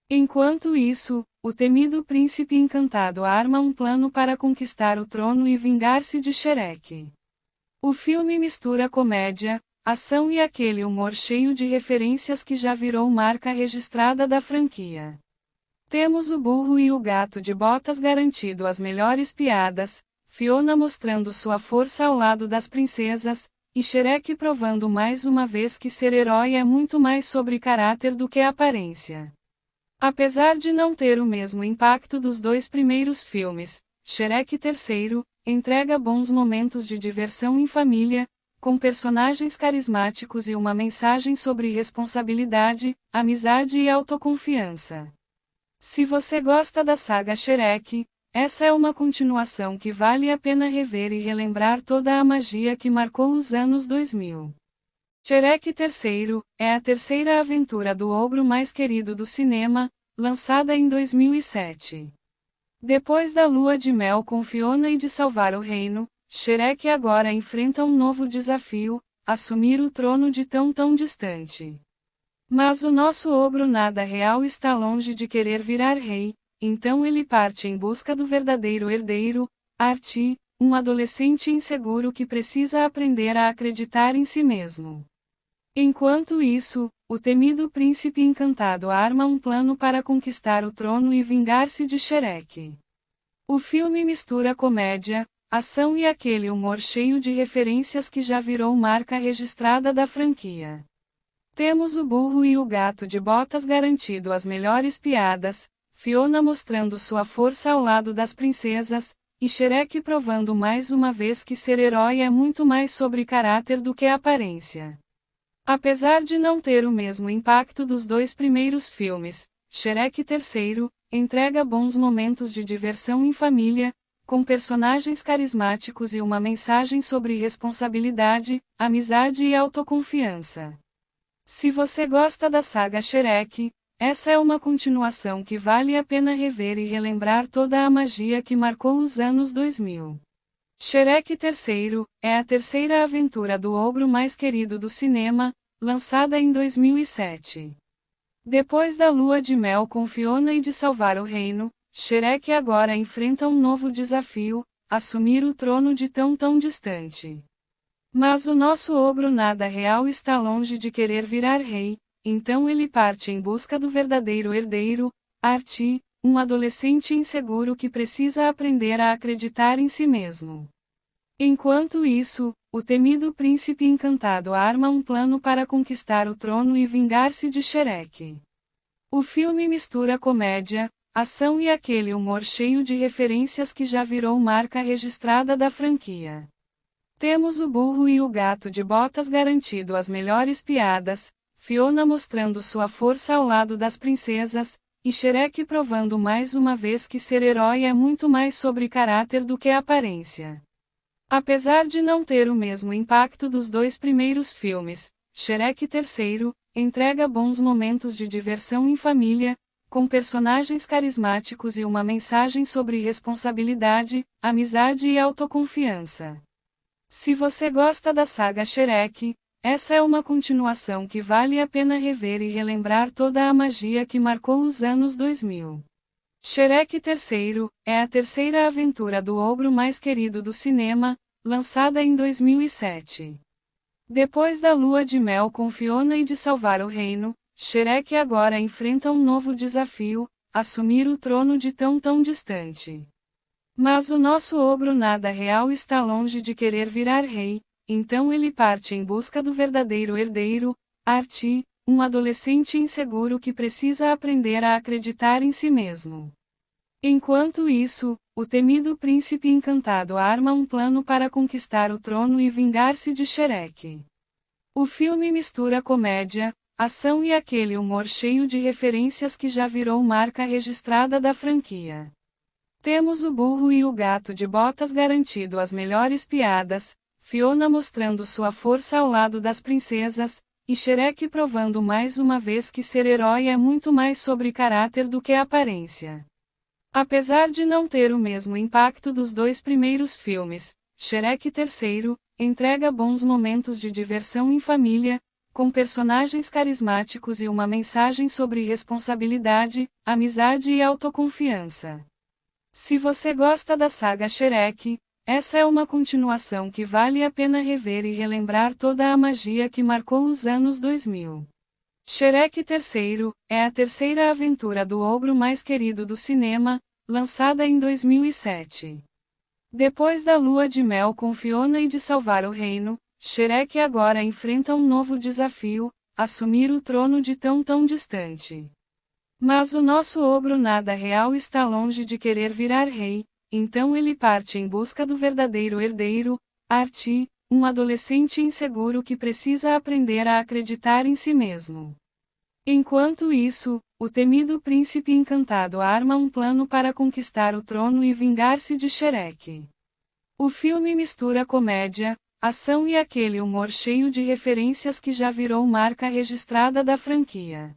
A: Enquanto isso, o temido príncipe encantado arma um plano para conquistar o trono e vingar-se de Shrek. O filme mistura comédia, ação e aquele humor cheio de referências que já virou marca registrada da franquia. Temos o burro e o gato de botas garantindo as melhores piadas, Fiona mostrando sua força ao lado das princesas, e Shrek provando mais uma vez que ser herói é muito mais sobre caráter do que aparência. Apesar de não ter o mesmo impacto dos dois primeiros filmes, Shrek III entrega bons momentos de diversão em família, com personagens carismáticos e uma mensagem sobre responsabilidade, amizade e autoconfiança. Se você gosta da saga Shrek, essa é uma continuação que vale a pena rever e relembrar toda a magia que marcou os anos 2000. Shrek III é a terceira aventura do ogro mais querido do cinema, lançada em 2007. Depois da lua de mel com Fiona e de salvar o reino, Shrek agora enfrenta um novo desafio: assumir o trono de tão distante. Mas o nosso ogro nada real está longe de querer virar rei, então ele parte em busca do verdadeiro herdeiro, Artie, um adolescente inseguro que precisa aprender a acreditar em si mesmo. Enquanto isso, o temido príncipe encantado arma um plano para conquistar o trono e vingar-se de Shrek. O filme mistura comédia, ação e aquele humor cheio de referências que já virou marca registrada da franquia. Temos o burro e o gato de botas garantindo as melhores piadas, Fiona mostrando sua força ao lado das princesas, e Shrek provando mais uma vez que ser herói é muito mais sobre caráter do que aparência. Apesar de não ter o mesmo impacto dos dois primeiros filmes, Shrek III entrega bons momentos de diversão em família, com personagens carismáticos e uma mensagem sobre responsabilidade, amizade e autoconfiança. Se você gosta da saga Shrek, essa é uma continuação que vale a pena rever e relembrar toda a magia que marcou os anos 2000. Shrek III é a terceira aventura do ogro mais querido do cinema, lançada em 2007. Depois da lua de mel com Fiona e de salvar o reino, Shrek agora enfrenta um novo desafio: assumir o trono de tão distante. Mas o nosso ogro nada real está longe de querer virar rei, então ele parte em busca do verdadeiro herdeiro, Artie, um adolescente inseguro que precisa aprender a acreditar em si mesmo. Enquanto isso, o temido príncipe encantado arma um plano para conquistar o trono e vingar-se de Shrek. O filme mistura comédia, ação e aquele humor cheio de referências que já virou marca registrada da franquia. Temos o burro e o gato de botas garantindo as melhores piadas, Fiona mostrando sua força ao lado das princesas, e Shrek provando mais uma vez que ser herói é muito mais sobre caráter do que aparência. Apesar de não ter o mesmo impacto dos dois primeiros filmes, Shrek III entrega bons momentos de diversão em família, com personagens carismáticos e uma mensagem sobre responsabilidade, amizade e autoconfiança. Se você gosta da saga Shrek, essa é uma continuação que vale a pena rever e relembrar toda a magia que marcou os anos 2000. Shrek III é a terceira aventura do ogro mais querido do cinema, lançada em 2007. Depois da lua de mel com Fiona e de salvar o reino, Shrek agora enfrenta um novo desafio: assumir o trono de tão distante. Mas o nosso ogro nada real está longe de querer virar rei, então ele parte em busca do verdadeiro herdeiro, Archie, um adolescente inseguro que precisa aprender a acreditar em si mesmo. Enquanto isso, o temido príncipe encantado arma um plano para conquistar o trono e vingar-se de Shrek. O filme mistura comédia, ação e aquele humor cheio de referências que já virou marca registrada da franquia. Temos o burro e o gato de botas garantindo as melhores piadas, Fiona mostrando sua força ao lado das princesas, e Shrek provando mais uma vez que ser herói é muito mais sobre caráter do que aparência. Apesar de não ter o mesmo impacto dos dois primeiros filmes, Shrek III entrega bons momentos de diversão em família, com personagens carismáticos e uma mensagem sobre responsabilidade, amizade e autoconfiança. Se você gosta da saga Shrek, essa é uma continuação que vale a pena rever e relembrar toda a magia que marcou os anos 2000. Shrek III é a terceira aventura do ogro mais querido do cinema, lançada em 2007. Depois da lua de mel com Fiona e de salvar o reino, Shrek agora enfrenta um novo desafio: assumir o trono de tão distante. Mas o nosso ogro nada real está longe de querer virar rei, então ele parte em busca do verdadeiro herdeiro, Archie, um adolescente inseguro que precisa aprender a acreditar em si mesmo. Enquanto isso, o temido príncipe encantado arma um plano para conquistar o trono e vingar-se de Shrek. O filme mistura comédia, ação e aquele humor cheio de referências que já virou marca registrada da franquia.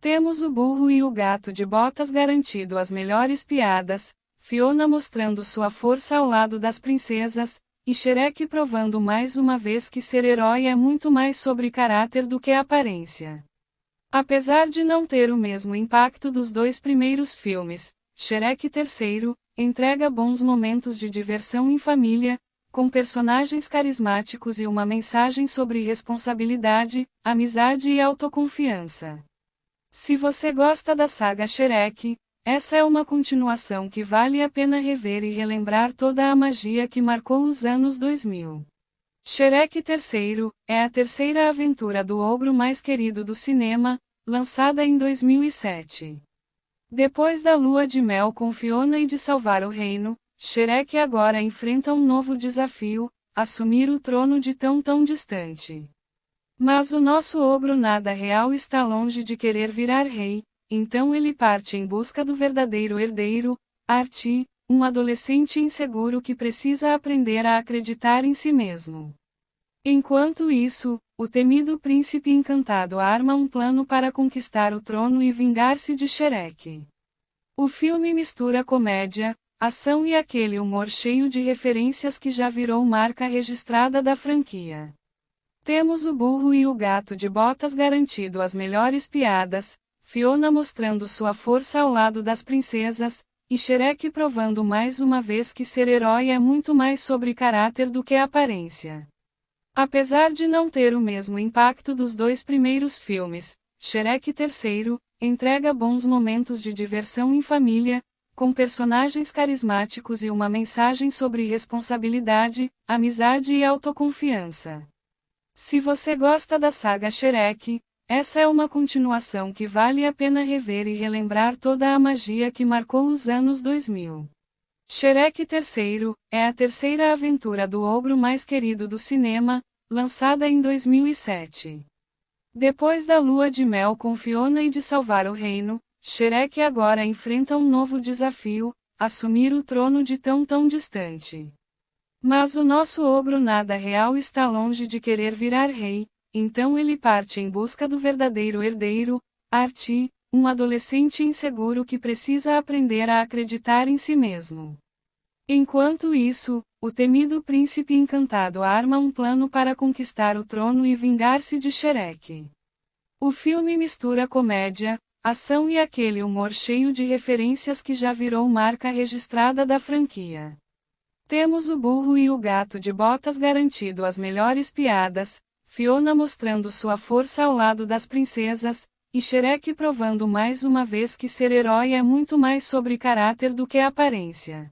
A: Temos o burro e o gato de botas garantindo as melhores piadas, Fiona mostrando sua força ao lado das princesas, e Shrek provando mais uma vez que ser herói é muito mais sobre caráter do que aparência. Apesar de não ter o mesmo impacto dos dois primeiros filmes, Shrek III entrega bons momentos de diversão em família, com personagens carismáticos e uma mensagem sobre responsabilidade, amizade e autoconfiança. Se você gosta da saga Shrek, essa é uma continuação que vale a pena rever e relembrar toda a magia que marcou os anos 2000. Shrek III é a terceira aventura do ogro mais querido do cinema, lançada em 2007. Depois da lua de mel com Fiona e de salvar o reino, Shrek agora enfrenta um novo desafio: assumir o trono de tão distante. Mas o nosso ogro nada real está longe de querer virar rei, então ele parte em busca do verdadeiro herdeiro, Archie, um adolescente inseguro que precisa aprender a acreditar em si mesmo. Enquanto isso, o temido príncipe encantado arma um plano para conquistar o trono e vingar-se de Shrek. O filme mistura comédia, ação e aquele humor cheio de referências que já virou marca registrada da franquia. Temos o burro e o gato de botas garantindo as melhores piadas, Fiona mostrando sua força ao lado das princesas, e Shrek provando mais uma vez que ser herói é muito mais sobre caráter do que aparência. Apesar de não ter o mesmo impacto dos dois primeiros filmes, Shrek III entrega bons momentos de diversão em família, com personagens carismáticos e uma mensagem sobre responsabilidade, amizade e autoconfiança. Se você gosta da saga Shrek, essa é uma continuação que vale a pena rever e relembrar toda a magia que marcou os anos 2000. Shrek III é a terceira aventura do ogro mais querido do cinema, lançada em 2007. Depois da lua de mel com Fiona e de salvar o reino, Shrek agora enfrenta um novo desafio: assumir o trono de tão distante. Mas o nosso ogro nada real está longe de querer virar rei, então ele parte em busca do verdadeiro herdeiro, Archie, um adolescente inseguro que precisa aprender a acreditar em si mesmo. Enquanto isso, o temido príncipe encantado arma um plano para conquistar o trono e vingar-se de Shrek. O filme mistura comédia, ação e aquele humor cheio de referências que já virou marca registrada da franquia. Temos o burro e o gato de botas garantindo as melhores piadas, Fiona mostrando sua força ao lado das princesas, e Shrek provando mais uma vez que ser herói é muito mais sobre caráter do que aparência.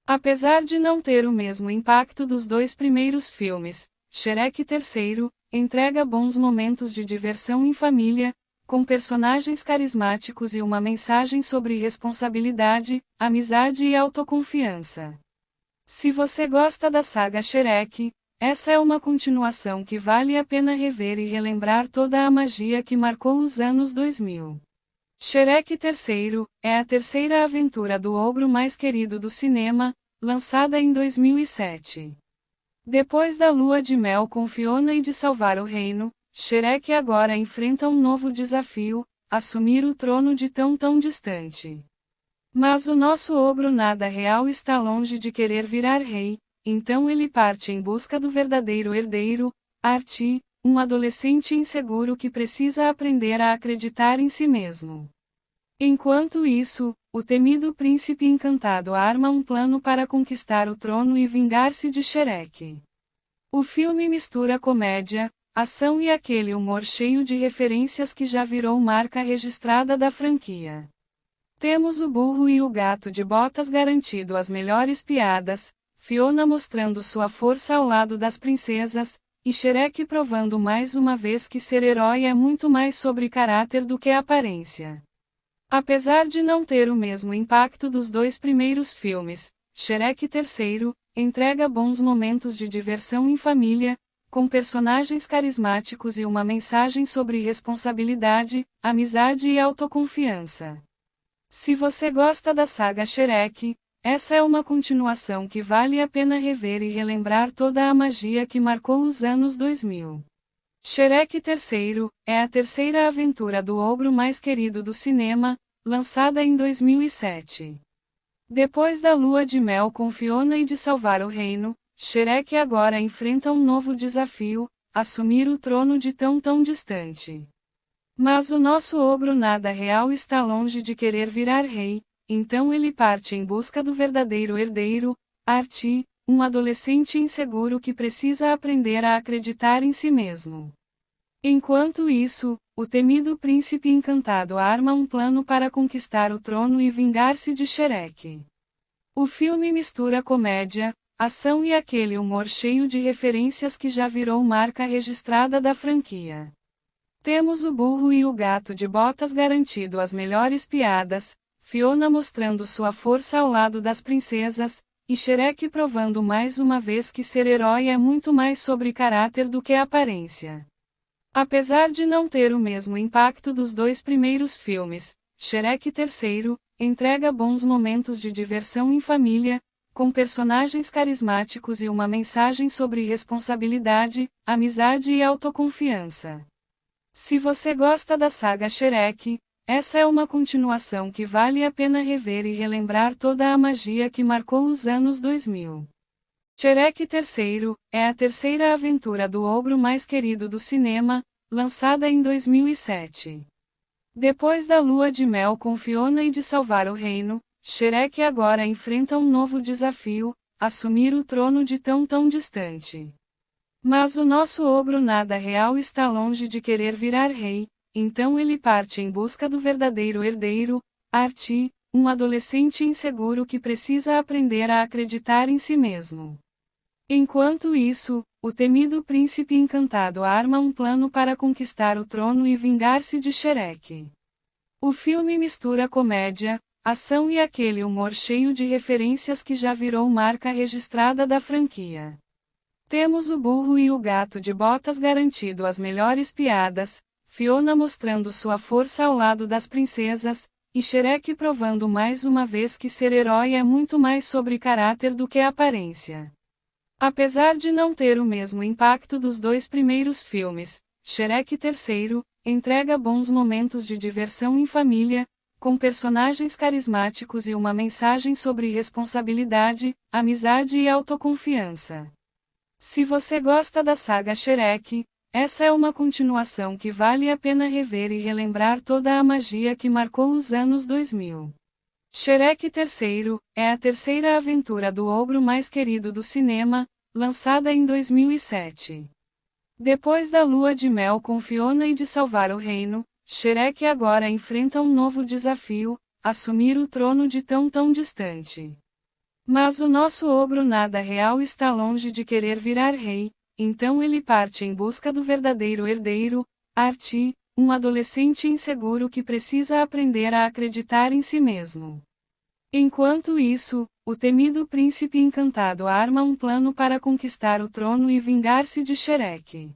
A: Apesar de não ter o mesmo impacto dos dois primeiros filmes, Shrek III, entrega bons momentos de diversão em família, com personagens carismáticos e uma mensagem sobre responsabilidade, amizade e autoconfiança. Se você gosta da saga Shrek, essa é uma continuação que vale a pena rever e relembrar toda a magia que marcou os anos 2000. Shrek III é a terceira aventura do ogro mais querido do cinema, lançada em 2007. Depois da lua de mel com Fiona e de salvar o reino, Shrek agora enfrenta um novo desafio: assumir o trono de tão distante. Mas o nosso ogro nada real está longe de querer virar rei, então ele parte em busca do verdadeiro herdeiro, Artie, um adolescente inseguro que precisa aprender a acreditar em si mesmo. Enquanto isso, o temido príncipe encantado arma um plano para conquistar o trono e vingar-se de Shrek. O filme mistura comédia, ação e aquele humor cheio de referências que já virou marca registrada da franquia. Temos o burro e o gato de botas garantindo as melhores piadas, Fiona mostrando sua força ao lado das princesas, e Shrek provando mais uma vez que ser herói é muito mais sobre caráter do que aparência. Apesar de não ter o mesmo impacto dos dois primeiros filmes, Shrek III entrega bons momentos de diversão em família, com personagens carismáticos e uma mensagem sobre responsabilidade, amizade e autoconfiança. Se você gosta da saga Shrek, essa é uma continuação que vale a pena rever e relembrar toda a magia que marcou os anos 2000. Shrek III é a terceira aventura do ogro mais querido do cinema, lançada em 2007. Depois da lua de mel com Fiona e de salvar o reino, Shrek agora enfrenta um novo desafio: assumir o trono de tão distante. Mas o nosso ogro nada real está longe de querer virar rei, então ele parte em busca do verdadeiro herdeiro, Artie, um adolescente inseguro que precisa aprender a acreditar em si mesmo. Enquanto isso, o temido príncipe encantado arma um plano para conquistar o trono e vingar-se de Shrek. O filme mistura comédia, ação e aquele humor cheio de referências que já virou marca registrada da franquia. Temos o burro e o gato de botas garantindo as melhores piadas, Fiona mostrando sua força ao lado das princesas, e Shrek provando mais uma vez que ser herói é muito mais sobre caráter do que aparência. Apesar de não ter o mesmo impacto dos dois primeiros filmes, Shrek III entrega bons momentos de diversão em família, com personagens carismáticos e uma mensagem sobre responsabilidade, amizade e autoconfiança. Se você gosta da saga Shrek, essa é uma continuação que vale a pena rever e relembrar toda a magia que marcou os anos 2000. Shrek III é a terceira aventura do ogro mais querido do cinema, lançada em 2007. Depois da lua de mel com Fiona e de salvar o reino, Shrek agora enfrenta um novo desafio: assumir o trono de tão distante. Mas o nosso ogro nada real está longe de querer virar rei, então ele parte em busca do verdadeiro herdeiro, Artie, um adolescente inseguro que precisa aprender a acreditar em si mesmo. Enquanto isso, o temido príncipe encantado arma um plano para conquistar o trono e vingar-se de Shrek. O filme mistura comédia, ação e aquele humor cheio de referências que já virou marca registrada da franquia. Temos o burro e o gato de botas garantindo as melhores piadas, Fiona mostrando sua força ao lado das princesas, e Shrek provando mais uma vez que ser herói é muito mais sobre caráter do que aparência. Apesar de não ter o mesmo impacto dos dois primeiros filmes, Shrek III entrega bons momentos de diversão em família, com personagens carismáticos e uma mensagem sobre responsabilidade, amizade e autoconfiança. Se você gosta da saga Shrek, essa é uma continuação que vale a pena rever e relembrar toda a magia que marcou os anos 2000. Shrek III é a terceira aventura do ogro mais querido do cinema, lançada em 2007. Depois da lua de mel com Fiona e de salvar o reino, Shrek agora enfrenta um novo desafio: assumir o trono de tão distante. Mas o nosso ogro nada real está longe de querer virar rei, então ele parte em busca do verdadeiro herdeiro, Archie, um adolescente inseguro que precisa aprender a acreditar em si mesmo. Enquanto isso, o temido príncipe encantado arma um plano para conquistar o trono e vingar-se de Shrek.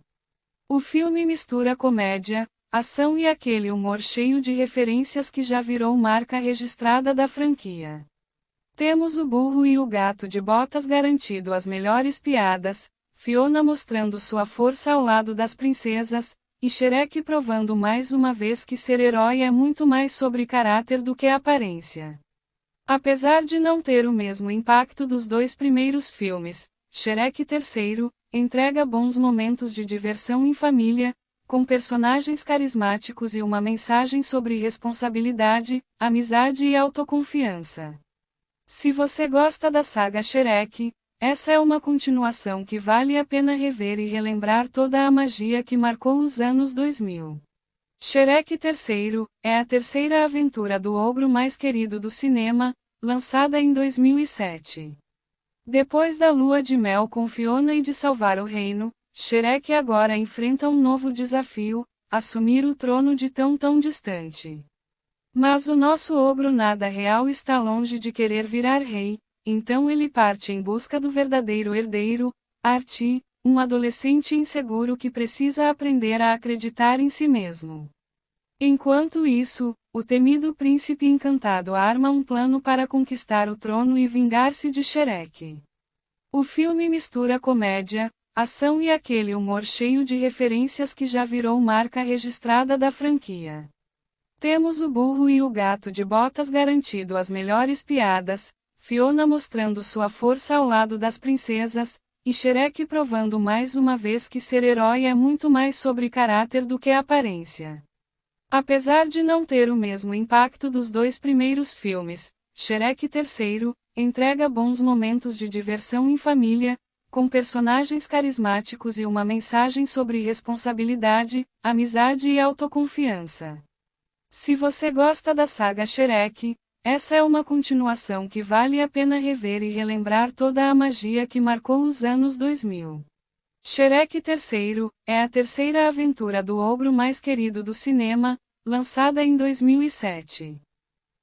A: O filme mistura comédia, ação e aquele humor cheio de referências que já virou marca registrada da franquia. Temos o burro e o gato de botas garantindo as melhores piadas, Fiona mostrando sua força ao lado das princesas, e Shrek provando mais uma vez que ser herói é muito mais sobre caráter do que aparência. Apesar de não ter o mesmo impacto dos dois primeiros filmes, Shrek III entrega bons momentos de diversão em família, com personagens carismáticos e uma mensagem sobre responsabilidade, amizade e autoconfiança. Se você gosta da saga Shrek, essa é uma continuação que vale a pena rever e relembrar toda a magia que marcou os anos 2000. Shrek III é a terceira aventura do ogro mais querido do cinema, lançada em 2007. Depois da lua de mel com Fiona e de salvar o reino, Shrek agora enfrenta um novo desafio: assumir o trono de tão distante. Mas o nosso ogro nada real está longe de querer virar rei, então ele parte em busca do verdadeiro herdeiro, Archie, um adolescente inseguro que precisa aprender a acreditar em si mesmo. Enquanto isso, o temido príncipe encantado arma um plano para conquistar o trono e vingar-se de Shrek. O filme mistura comédia, ação e aquele humor cheio de referências que já virou marca registrada da franquia. Temos o burro e o gato de botas garantindo as melhores piadas, Fiona mostrando sua força ao lado das princesas, e Shrek provando mais uma vez que ser herói é muito mais sobre caráter do que aparência. Apesar de não ter o mesmo impacto dos dois primeiros filmes, Shrek III entrega bons momentos de diversão em família, com personagens carismáticos e uma mensagem sobre responsabilidade, amizade e autoconfiança. Se você gosta da saga Shrek, essa é uma continuação que vale a pena rever e relembrar toda a magia que marcou os anos 2000. Shrek III é a terceira aventura do ogro mais querido do cinema, lançada em 2007.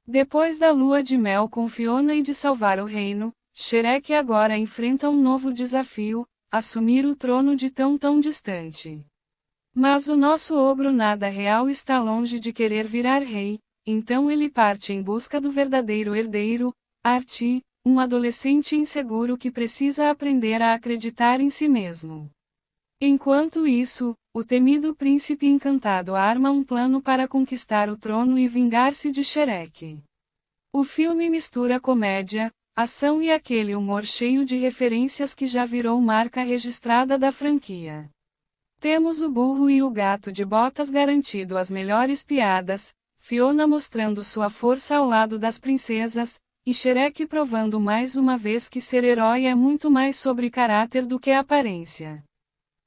A: Depois da lua de mel com Fiona e de salvar o reino, Shrek agora enfrenta um novo desafio: assumir o trono de tão distante. Mas o nosso ogro nada real está longe de querer virar rei, então ele parte em busca do verdadeiro herdeiro, Archie, um adolescente inseguro que precisa aprender a acreditar em si mesmo. Enquanto isso, o temido príncipe encantado arma um plano para conquistar o trono e vingar-se de Shrek. O filme mistura comédia, ação e aquele humor cheio de referências que já virou marca registrada da franquia. Temos o burro e o gato de botas garantindo as melhores piadas, Fiona mostrando sua força ao lado das princesas, e Shrek provando mais uma vez que ser herói é muito mais sobre caráter do que aparência.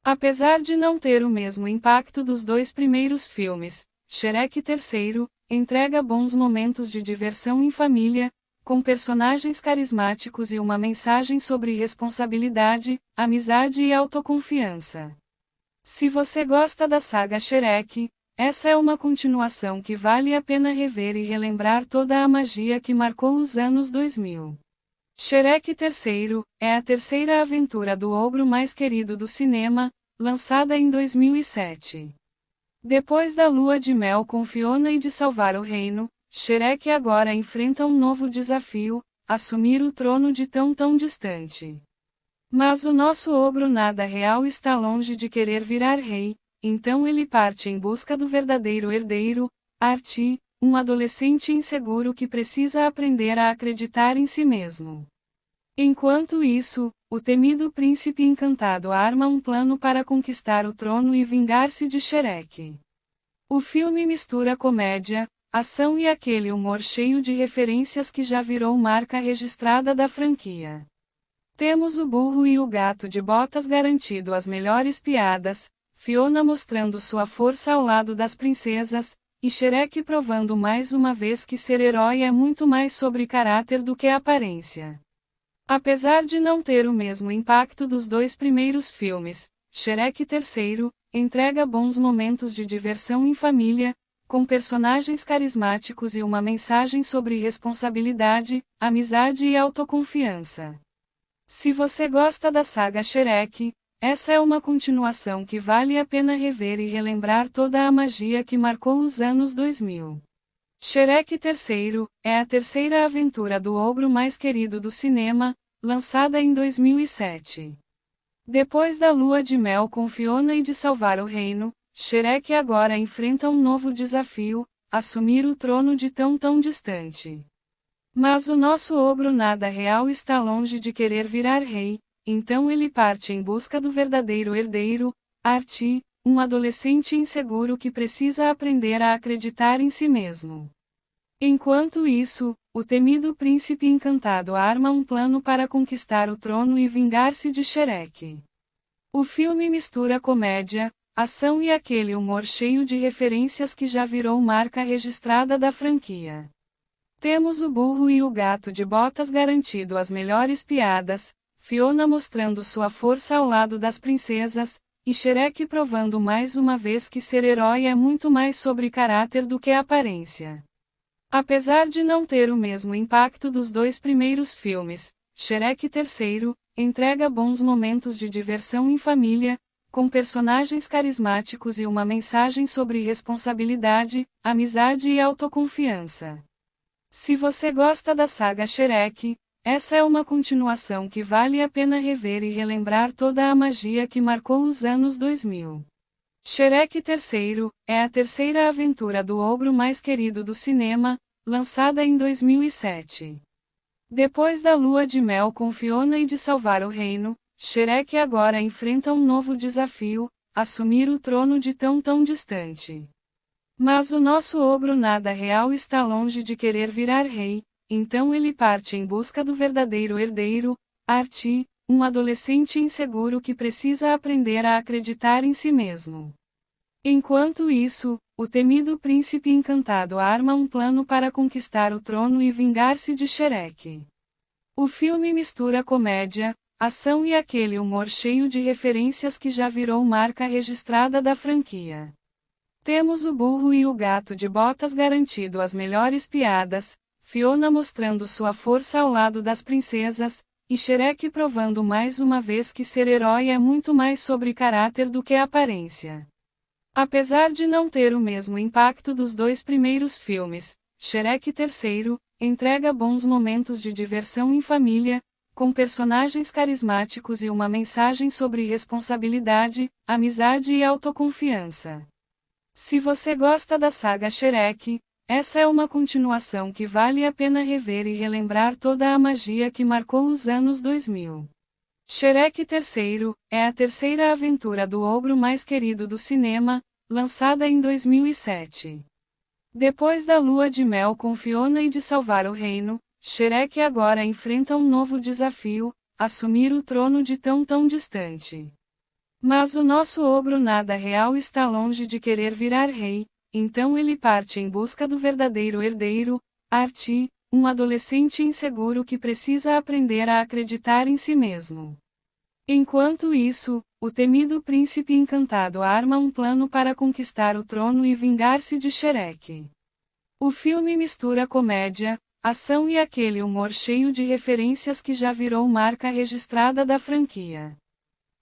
A: Apesar de não ter o mesmo impacto dos dois primeiros filmes, Shrek III entrega bons momentos de diversão em família, com personagens carismáticos e uma mensagem sobre responsabilidade, amizade e autoconfiança. Se você gosta da saga Shrek, essa é uma continuação que vale a pena rever e relembrar toda a magia que marcou os anos 2000. Shrek III é a terceira aventura do ogro mais querido do cinema, lançada em 2007. Depois da lua de mel com Fiona e de salvar o reino, Shrek agora enfrenta um novo desafio: assumir o trono de tão distante. Mas o nosso ogro nada real está longe de querer virar rei, então ele parte em busca do verdadeiro herdeiro, Archie, um adolescente inseguro que precisa aprender a acreditar em si mesmo. Enquanto isso, o temido príncipe encantado arma um plano para conquistar o trono e vingar-se de Shrek. O filme mistura comédia, ação e aquele humor cheio de referências que já virou marca registrada da franquia. Temos o burro e o gato de botas garantindo as melhores piadas, Fiona mostrando sua força ao lado das princesas, e Shrek provando mais uma vez que ser herói é muito mais sobre caráter do que aparência. Apesar de não ter o mesmo impacto dos dois primeiros filmes, Shrek III, entrega bons momentos de diversão em família, com personagens carismáticos e uma mensagem sobre responsabilidade, amizade e autoconfiança. Se você gosta da saga Shrek, essa é uma continuação que vale a pena rever e relembrar toda a magia que marcou os anos 2000. Shrek III é a terceira aventura do ogro mais querido do cinema, lançada em 2007. Depois da lua de mel com Fiona e de salvar o reino, Shrek agora enfrenta um novo desafio: assumir o trono de tão distante. Mas o nosso ogro nada real está longe de querer virar rei, então ele parte em busca do verdadeiro herdeiro, Artie, um adolescente inseguro que precisa aprender a acreditar em si mesmo. Enquanto isso, o temido príncipe encantado arma um plano para conquistar o trono e vingar-se de Shrek. O filme mistura comédia, ação e aquele humor cheio de referências que já virou marca registrada da franquia. Temos o burro e o gato de botas garantindo as melhores piadas, Fiona mostrando sua força ao lado das princesas, e Shrek provando mais uma vez que ser herói é muito mais sobre caráter do que aparência. Apesar de não ter o mesmo impacto dos dois primeiros filmes, Shrek III entrega bons momentos de diversão em família, com personagens carismáticos e uma mensagem sobre responsabilidade, amizade e autoconfiança. Se você gosta da saga Shrek, essa é uma continuação que vale a pena rever e relembrar toda a magia que marcou os anos 2000. Shrek III é a terceira aventura do ogro mais querido do cinema, lançada em 2007. Depois da lua de mel com Fiona e de salvar o reino, Shrek agora enfrenta um novo desafio: assumir o trono de tão distante. Mas o nosso ogro nada real está longe de querer virar rei, então ele parte em busca do verdadeiro herdeiro, Artie, um adolescente inseguro que precisa aprender a acreditar em si mesmo. Enquanto isso, o temido príncipe encantado arma um plano para conquistar o trono e vingar-se de Shrek. O filme mistura comédia, ação e aquele humor cheio de referências que já virou marca registrada da franquia. Temos o burro e o gato de botas garantindo as melhores piadas, Fiona mostrando sua força ao lado das princesas, e Shrek provando mais uma vez que ser herói é muito mais sobre caráter do que aparência. Apesar de não ter o mesmo impacto dos dois primeiros filmes, Shrek III entrega bons momentos de diversão em família, com personagens carismáticos e uma mensagem sobre responsabilidade, amizade e autoconfiança. Se você gosta da saga Shrek, essa é uma continuação que vale a pena rever e relembrar toda a magia que marcou os anos 2000. Shrek III é a terceira aventura do ogro mais querido do cinema, lançada em 2007. Depois da lua de mel com Fiona e de salvar o reino, Shrek agora enfrenta um novo desafio: assumir o trono de tão distante. Mas o nosso ogro nada real está longe de querer virar rei, então ele parte em busca do verdadeiro herdeiro, Artie, um adolescente inseguro que precisa aprender a acreditar em si mesmo. Enquanto isso, o temido príncipe encantado arma um plano para conquistar o trono e vingar-se de Shrek. O filme mistura comédia, ação e aquele humor cheio de referências que já virou marca registrada da franquia.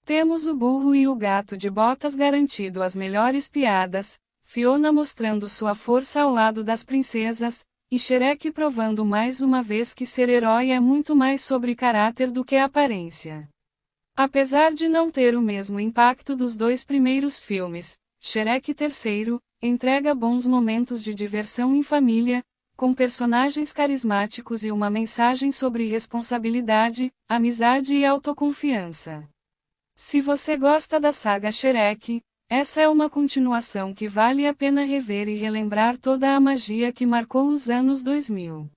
A: Temos o burro e o gato de botas garantindo as melhores piadas, Fiona mostrando sua força ao lado das princesas, e Shrek provando mais uma vez que ser herói é muito mais sobre caráter do que aparência. Apesar de não ter o mesmo impacto dos dois primeiros filmes, Shrek III entrega bons momentos de diversão em família, com personagens carismáticos e uma mensagem sobre responsabilidade, amizade e autoconfiança. Se você gosta da saga Shrek, essa é uma continuação que vale a pena rever e relembrar toda a magia que marcou os anos 2000.